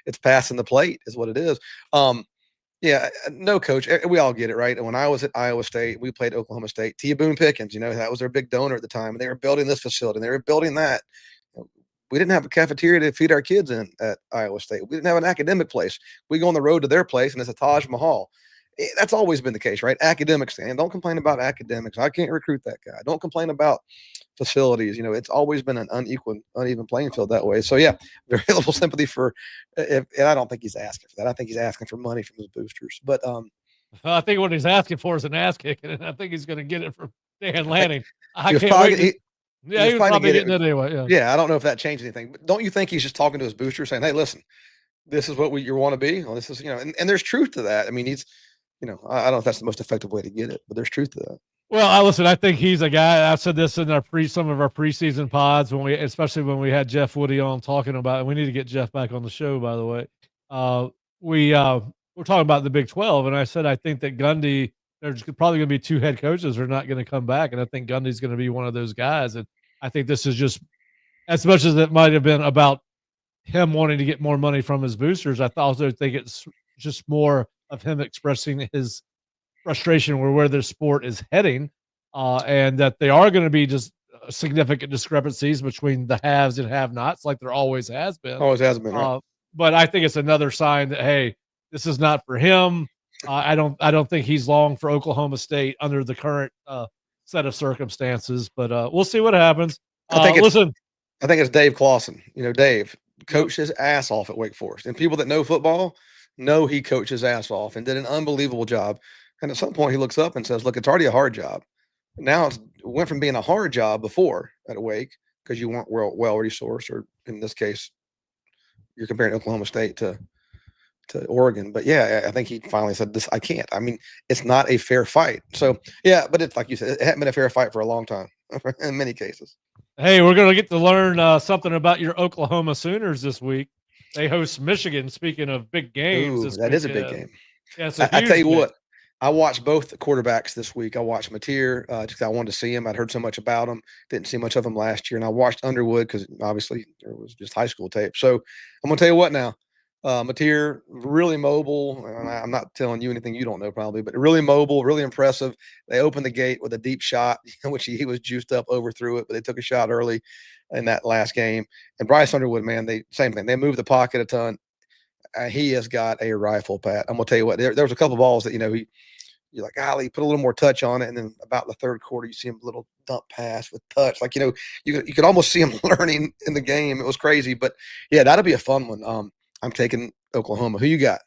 it's passing the plate is what it is. Yeah, no, coach. We all get it, right? When I was at Iowa State, we played Oklahoma State. T. Boone Pickens, that was their big donor at the time. And they were building this facility, and they were building that. We didn't have a cafeteria to feed our kids in at Iowa State. We didn't have an academic place. We go on the road to their place, and it's a Taj Mahal. That's always been the case, right? Academics, and don't complain about academics. I can't recruit that guy. Don't complain about facilities. It's always been an uneven playing field that way. So yeah, very little sympathy for, and I don't think he's asking for that. I think he's asking for money from his boosters. But I think what he's asking for is an ass kicking, and I think he's going to get it from Dan Lanning. He was probably getting it anyway. Yeah, I don't know if that changed anything. But don't you think he's just talking to his booster, saying, "Hey, listen, this is what you want to be. Well, this is and there's truth to that. I mean, he's I don't know if that's the most effective way to get it, but there's truth to that. Well, listen, I think he's a guy. I said this in some of our preseason pods especially when we had Jeff Woody on talking about, and we need to get Jeff back on the show, by the way. We're talking about the Big 12, and I said I think that Gundy, there's probably going to be two head coaches who are not going to come back, and I think Gundy's going to be one of those guys. And I think this is just, as much as it might have been about him wanting to get more money from his boosters, I also think it's just more of him expressing his frustration where the sport is heading, and that they are going to be just significant discrepancies between the haves and have-nots, like there always has been. Always has been, right? But I think it's another sign that, hey, this is not for him. I don't think he's long for Oklahoma State under the current set of circumstances. But we'll see what happens. I think it's Dave Clawson. Dave coached his ass off at Wake Forest, and people that know football know he coached his ass off and did an unbelievable job. And at some point, he looks up and says, "Look, it's already a hard job. Now it went from being a hard job before at Wake because you weren't well resourced, or in this case, you're comparing Oklahoma State to Oregon." But yeah, I think he finally said, "This I can't. I mean, it's not a fair fight." So yeah, but it's like you said, it hadn't been a fair fight for a long time in many cases. Hey, we're gonna get to learn something about your Oklahoma Sooners this week. They host Michigan. Speaking of big games, that is a big game. Yeah, I tell you what, I watched both the quarterbacks this week. I watched Mateer just because I wanted to see him. I'd heard so much about him. Didn't see much of him last year. And I watched Underwood because obviously there was just high school tape. So I'm going to tell you what now. Mateer, really mobile. And I'm not telling you anything you don't know probably, but really mobile, really impressive. They opened the gate with a deep shot, which he was juiced up, overthrew it, but they took a shot early in that last game. And Bryce Underwood, man, same thing. They moved the pocket a ton. he has got a rifle, Pat. I'm gonna tell you what. There was a couple balls that you're like, golly, put a little more touch on it, and then about the third quarter, you see him a little dump pass with touch. Like you could almost see him learning in the game. It was crazy, but yeah, that'll be a fun one. I'm taking Oklahoma. Who you got?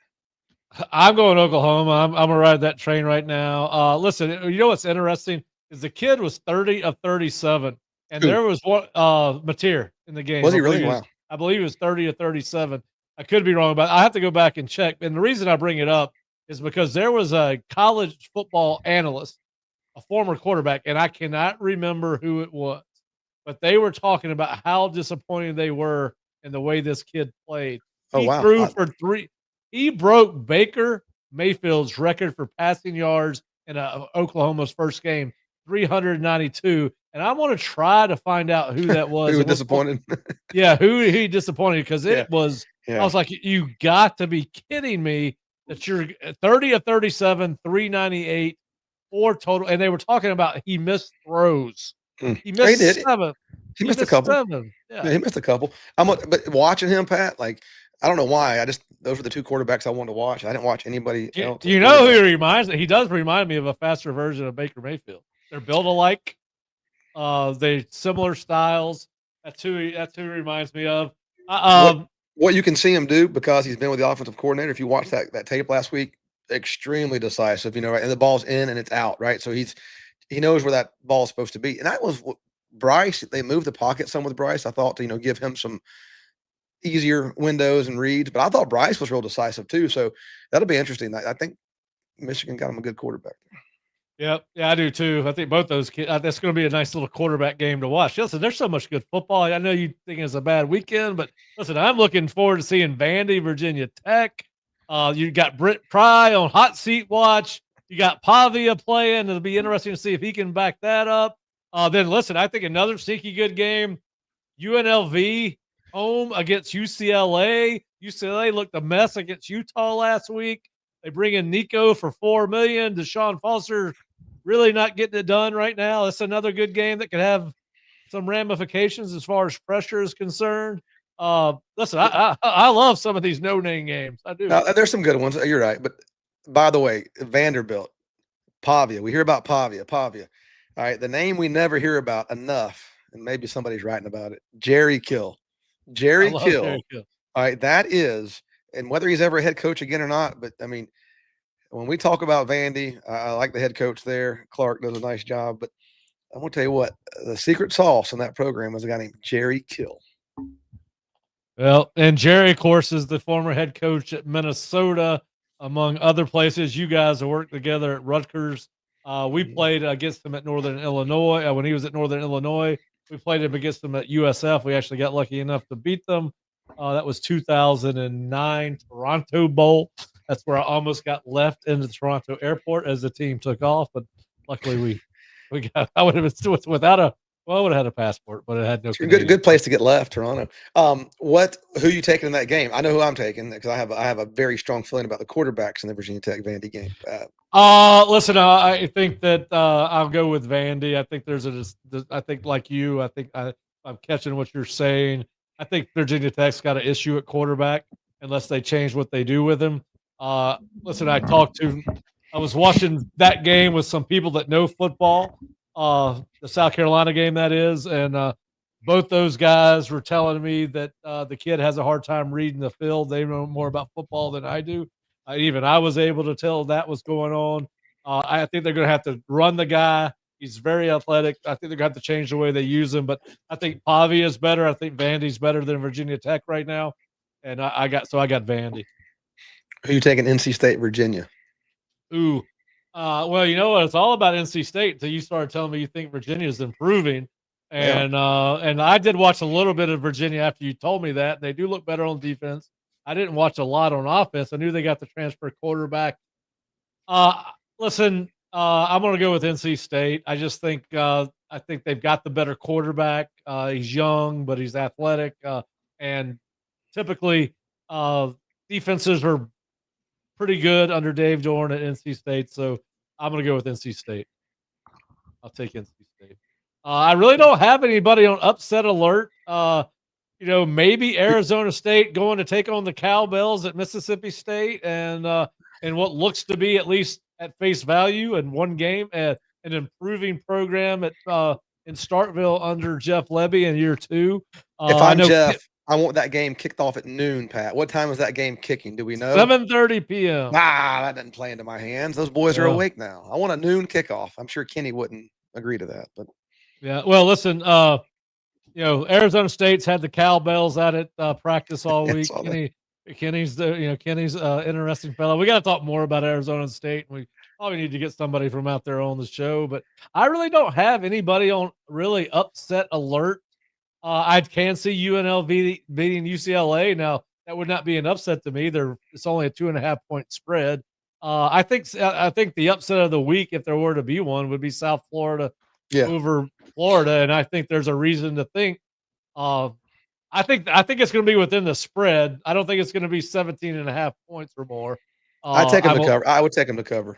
I'm going Oklahoma. I'm gonna ride that train right now. Listen, you know what's interesting is the kid was 30 of 37, and Who? there was one Mateer in the game. Was he really? Wow. I believe he was 30 of 37. I could be wrong, but I have to go back and check. And the reason I bring it up is because there was a college football analyst, a former quarterback, and I cannot remember who it was, but they were talking about how disappointed they were in the way this kid played. Oh, He wow. threw for 3. He broke Baker Mayfield's record for passing yards in Oklahoma's first game, 392. And I want to try to find out who that was. Who was disappointed? Yeah, who he disappointed because it was. Yeah. I was like, you got to be kidding me that you're 30 of 37, 398, 4 total, and they were talking about he missed throws. He missed did. 7. He missed a couple. 7. Yeah, he missed a couple. But watching him, Pat, like I don't know why. Those were the 2 quarterbacks I wanted to watch. I didn't watch anybody else. Do you know who he reminds me? He does remind me of a faster version of Baker Mayfield. They're built alike. They similar styles. That's who he reminds me of. What you can see him do because he's been with the offensive coordinator. If you watch that tape last week, extremely decisive. Right, and the ball's in and it's out. Right, so he knows where that ball is supposed to be. And that was Bryce. They moved the pocket some with Bryce. I thought to give him some easier windows and reads, but I thought Bryce was real decisive too. So that'll be interesting. I think Michigan got him a good quarterback. Yep. Yeah, I do too. I think both those kids, that's going to be a nice little quarterback game to watch. Listen, there's so much good football. I know you think it's a bad weekend, but listen, I'm looking forward to seeing Vandy, Virginia Tech. You got Brent Pry on hot seat watch. You got Pavia playing. It'll be interesting to see if he can back that up. Then listen, I think another sneaky good game, UNLV home against UCLA. UCLA looked a mess against Utah last week. They bring in Nico for $4 million. Deshaun Foster really not getting it done right now. That's another good game that could have some ramifications as far as pressure is concerned. Listen, I love some of these no-name games. I do. There's some good ones. You're right. But by the way, Vanderbilt, Pavia. We hear about Pavia. All right. The name we never hear about enough, and maybe somebody's writing about it. Jerry Kill. Jerry Kill. All right. That is, and whether he's ever a head coach again or not, but I mean, when we talk about Vandy, I like the head coach there. Clark does a nice job, but I'm going to tell you what, the secret sauce in that program was a guy named Jerry Kill. Well, and Jerry, of course, is the former head coach at Minnesota, among other places. You guys have worked together at Rutgers. We played against him at Northern Illinois. When he was at Northern Illinois, we played him against him at USF. We actually got lucky enough to beat them. That was 2009 Toronto Bowl. That's where I almost got left into the Toronto airport as the team took off. But luckily we got, I would have been without I would have had a passport, but it had no. Good place to get left, Toronto. Who you taking in that game? I know who I'm taking because I have a very strong feeling about the quarterbacks in the Virginia Tech Vandy game. Listen, I think that I'll go with Vandy. I think I think like you, I think I'm catching what you're saying. I think Virginia Tech's got an issue at quarterback unless they change what they do with him. Listen, I was watching that game with some people that know football, the South Carolina game that is, and both those guys were telling me that the kid has a hard time reading the field. They know more about football than I do. Even I was able to tell that was going on. I think they're going to have to run the guy. He's very athletic. I think they're going to have to change the way they use him. But I think Pavia is better. I think Vandy's better than Virginia Tech right now. And I got Vandy. Who are you taking? NC State, Virginia? Ooh. Well, you know what? It's all about NC State until you started telling me you think Virginia is improving. And I did watch a little bit of Virginia after you told me that. They do look better on defense. I didn't watch a lot on offense. I knew they got the transfer quarterback. Listen, I'm going to go with NC State. I just think I think they've got the better quarterback. He's young, but he's athletic. And typically, defenses are pretty good under Dave Dorn at NC State. So I'm going to go with NC State. I'll take NC State. I really don't have anybody on upset alert. maybe Arizona State going to take on the Cowbells at Mississippi State, and what looks to be, at least at face value, in one game, an improving program in Starkville under Jeff Lebby in year 2. If I I'm know Jeff, I want that game kicked off at noon, Pat. What time is that game kicking? Do we know? 7:30 p.m. That doesn't play into my hands. Those boys are awake now. I want a noon kickoff. I'm sure Kenny wouldn't agree to that, but yeah. Well, listen, Arizona State's had the Cowbells out at practice all week. Kenny's interesting fellow. We got to talk more about Arizona State. We probably need to get somebody from out there on the show, but I really don't have anybody on really upset alert. I can see UNLV beating UCLA. Now, that would not be an upset to me. It's only a 2.5 point spread. I think the upset of the week, if there were to be one, would be South Florida over Florida, and I think there's a reason to think. I think it's going to be within the spread. I don't think it's going to be 17.5 points or more. I take them to cover. I would take them to cover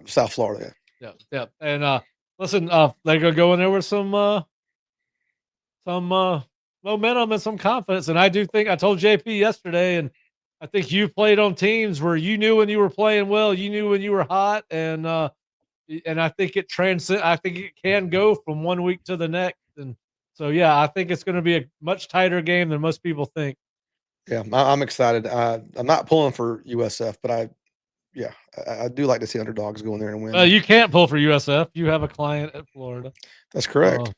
South Florida. Yeah. And listen, they're going to go in there with some momentum and some confidence. And I do think, I told JP yesterday, and I think you played on teams where you knew when you were playing well, you knew when you were hot, and I think it I think it can go from one week to the next. And so, yeah, I think it's going to be a much tighter game than most people think. Yeah, I'm excited. I'm not pulling for USF, but I do like to see underdogs go in there and win. You can't pull for USF. You have a client at Florida. That's correct.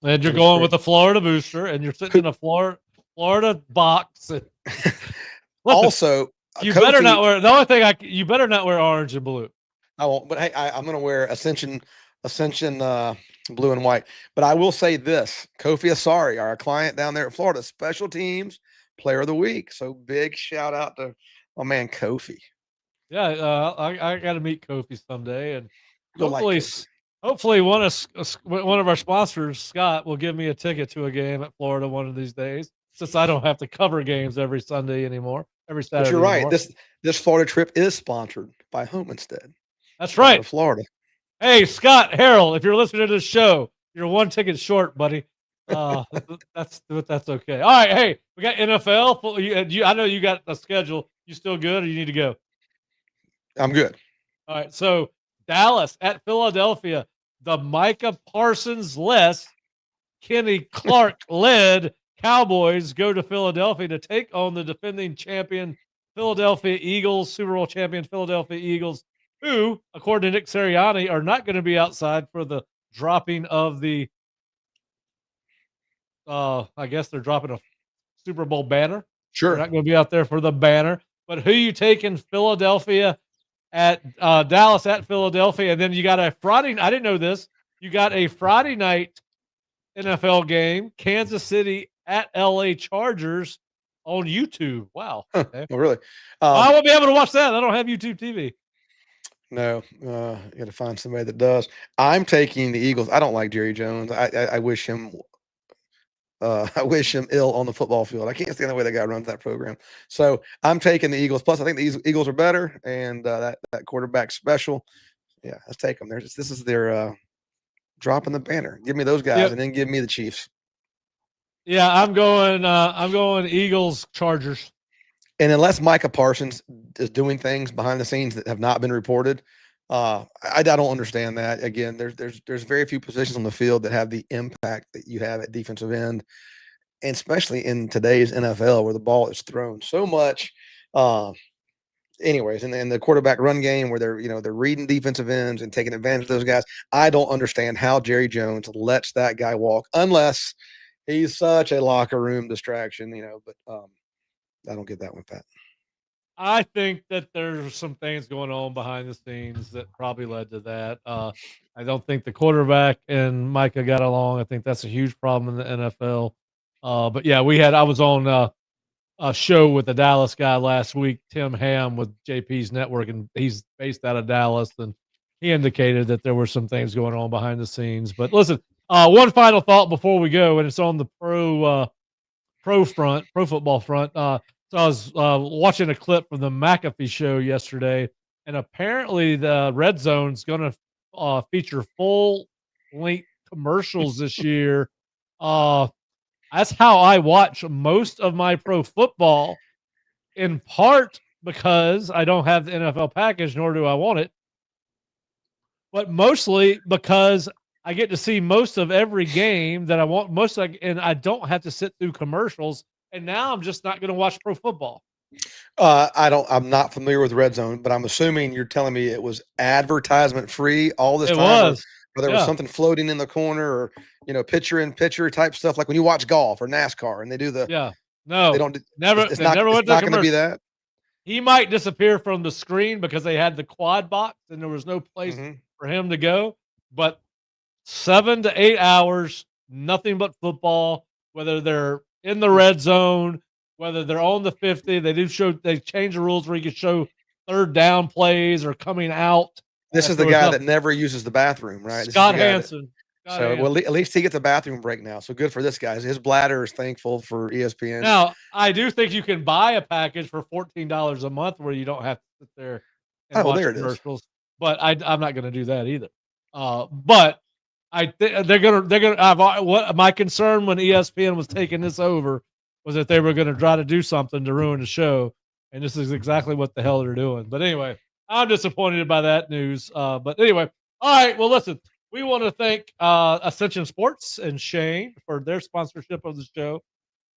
And you're going with a Florida booster, and you're sitting in a Florida box. Also, you better not wear. The only thing you better not wear orange and blue. I won't. But hey, I'm going to wear Ascension blue and white. But I will say this: Kofi Asari, our client down there at Florida, special teams player of the week. So big shout out to my man Kofi. Yeah, I got to meet Kofi someday, and hopefully one of our sponsors, Scott, will give me a ticket to a game at Florida one of these days, since I don't have to cover games every Sunday anymore, every Saturday. But you're right. Anymore. This Florida trip is sponsored by Home Instead. That's right, Florida. Hey, Scott Harrell, if you're listening to this show, you're one ticket short, buddy. That's okay. All right, hey, we got NFL. I know you got a schedule. You still good, or you need to go? I'm good. All right, so Dallas at Philadelphia, the Micah Parsons less Kenny Clark led Cowboys go to Philadelphia to take on the defending champion Philadelphia Eagles, Super Bowl champion Philadelphia Eagles, who, according to Nick Sirianni, are not going to be outside for the dropping of the I guess they're dropping a Super Bowl banner. Sure. They're not going to be out there for the banner. But who you taking? Philadelphia at Dallas at Philadelphia. And then you got a Friday. I didn't know this. You got a Friday night NFL game, Kansas City at LA Chargers on YouTube. Wow. Okay. Oh, really? I won't be able to watch that. I don't have YouTube TV. No, you got to find somebody that does. I'm taking the Eagles. I don't like Jerry Jones. I wish him ill on the football field. I can't stand the way that guy runs that program. So I'm taking the Eagles. Plus, I think the Eagles are better, and that quarterback special. Yeah, let's take them. This is their dropping the banner. Give me those guys, and then give me the Chiefs. Yeah, I'm going Eagles Chargers. And unless Micah Parsons is doing things behind the scenes that have not been reported, I don't understand that. Again, there's very few positions on the field that have the impact that you have at defensive end, and especially in today's NFL where the ball is thrown so much. Anyways, and the quarterback run game where they're reading defensive ends and taking advantage of those guys. I don't understand how Jerry Jones lets that guy walk unless he's such a locker room distraction, But I don't get that one, Pat. I think that there's some things going on behind the scenes that probably led to that. I don't think the quarterback and Micah got along. I think that's a huge problem in the NFL. But yeah, I was on a show with the Dallas guy last week, Tim Ham with JP's network, and he's based out of Dallas, and he indicated that there were some things going on behind the scenes. But listen, one final thought before we go, and it's on the pro football front. So I was watching a clip from the McAfee show yesterday, and apparently the Red Zone's going to feature full-length commercials this year That's how I watch most of my pro football, in part because I don't have the NFL package, nor do I want it, but mostly because I get to see most of every game that I want and I don't have to sit through commercials. And now I'm just not going to watch pro football. I'm not familiar with Red Zone, but I'm assuming you're telling me it was advertisement free all this It time, was. or there was something floating in the corner, or pitcher in pitcher type stuff, like when you watch golf or NASCAR and they do the No, they don't never. it's They not never it's went to not going to be commercial. that. He might disappear from the screen because they had the quad box and there was no place for him to go. But 7 to 8 hours, nothing but football. Whether they're in the red zone, whether they're on the 50, they change the rules where you can show third down plays or coming out. This is the guy that never uses the bathroom, right? Scott Hansen. Well, at least he gets a bathroom break now. So good for this guy. His bladder is thankful for ESPN. Now, I do think you can buy a package for $14 a month where you don't have to sit there and watch commercials. But I'm not going to do that either. But they're gonna. What my concern when ESPN was taking this over was that they were going to try to do something to ruin the show, and this is exactly what the hell they're doing. But anyway, I'm disappointed by that news. But anyway, all right. Well, listen. We want to thank Ascension Sports and Shane for their sponsorship of the show.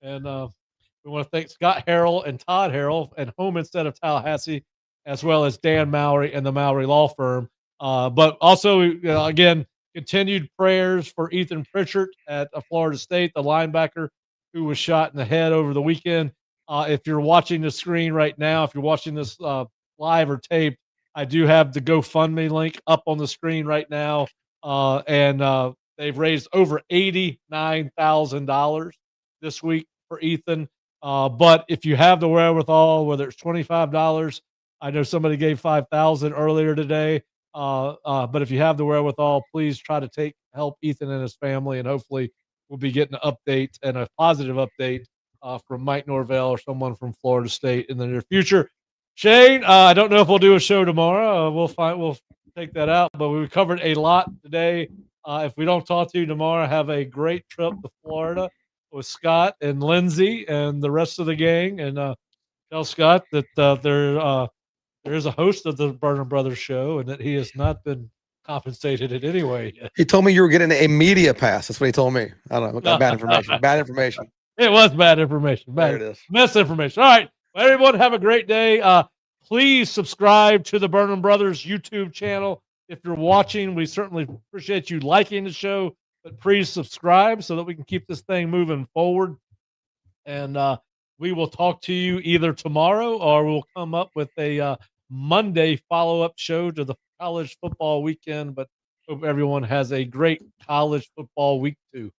And we want to thank Scott Harrell and Todd Harrell and Home Instead of Tallahassee, as well as Dan Mowry and the Mowry Law Firm. But also, again, continued prayers for Ethan Pritchard at Florida State, the linebacker who was shot in the head over the weekend. If you're watching the screen right now, if you're watching this live or taped, I do have the GoFundMe link up on the screen right now. And they've raised over $89,000 this week for Ethan. But if you have the wherewithal, whether it's $25, I know somebody gave $5,000 earlier today. But if you have the wherewithal, please try to help Ethan and his family, and hopefully we'll be getting an update and a positive update from Mike Norvell or someone from Florida State in the near future. Shane, I don't know if we'll do a show tomorrow. We'll take that out, but we covered a lot today. If we don't talk to you tomorrow, have a great trip to Florida with Scott and Lindsay and the rest of the gang, and tell Scott that there is a host of the Burnham Brothers show and that he has not been compensated in any way yet. He told me you were getting a media pass. That's what he told me. I don't know. Bad information. Bad information. It was bad information. There it is. Misinformation. All right. Well, everyone, have a great day. Please subscribe to the Burnham Brothers YouTube channel. If you're watching, we certainly appreciate you liking the show, but please subscribe so that we can keep this thing moving forward. And we will talk to you either tomorrow or we'll come up with a Monday follow-up show to the college football weekend. But hope everyone has a great college football week too.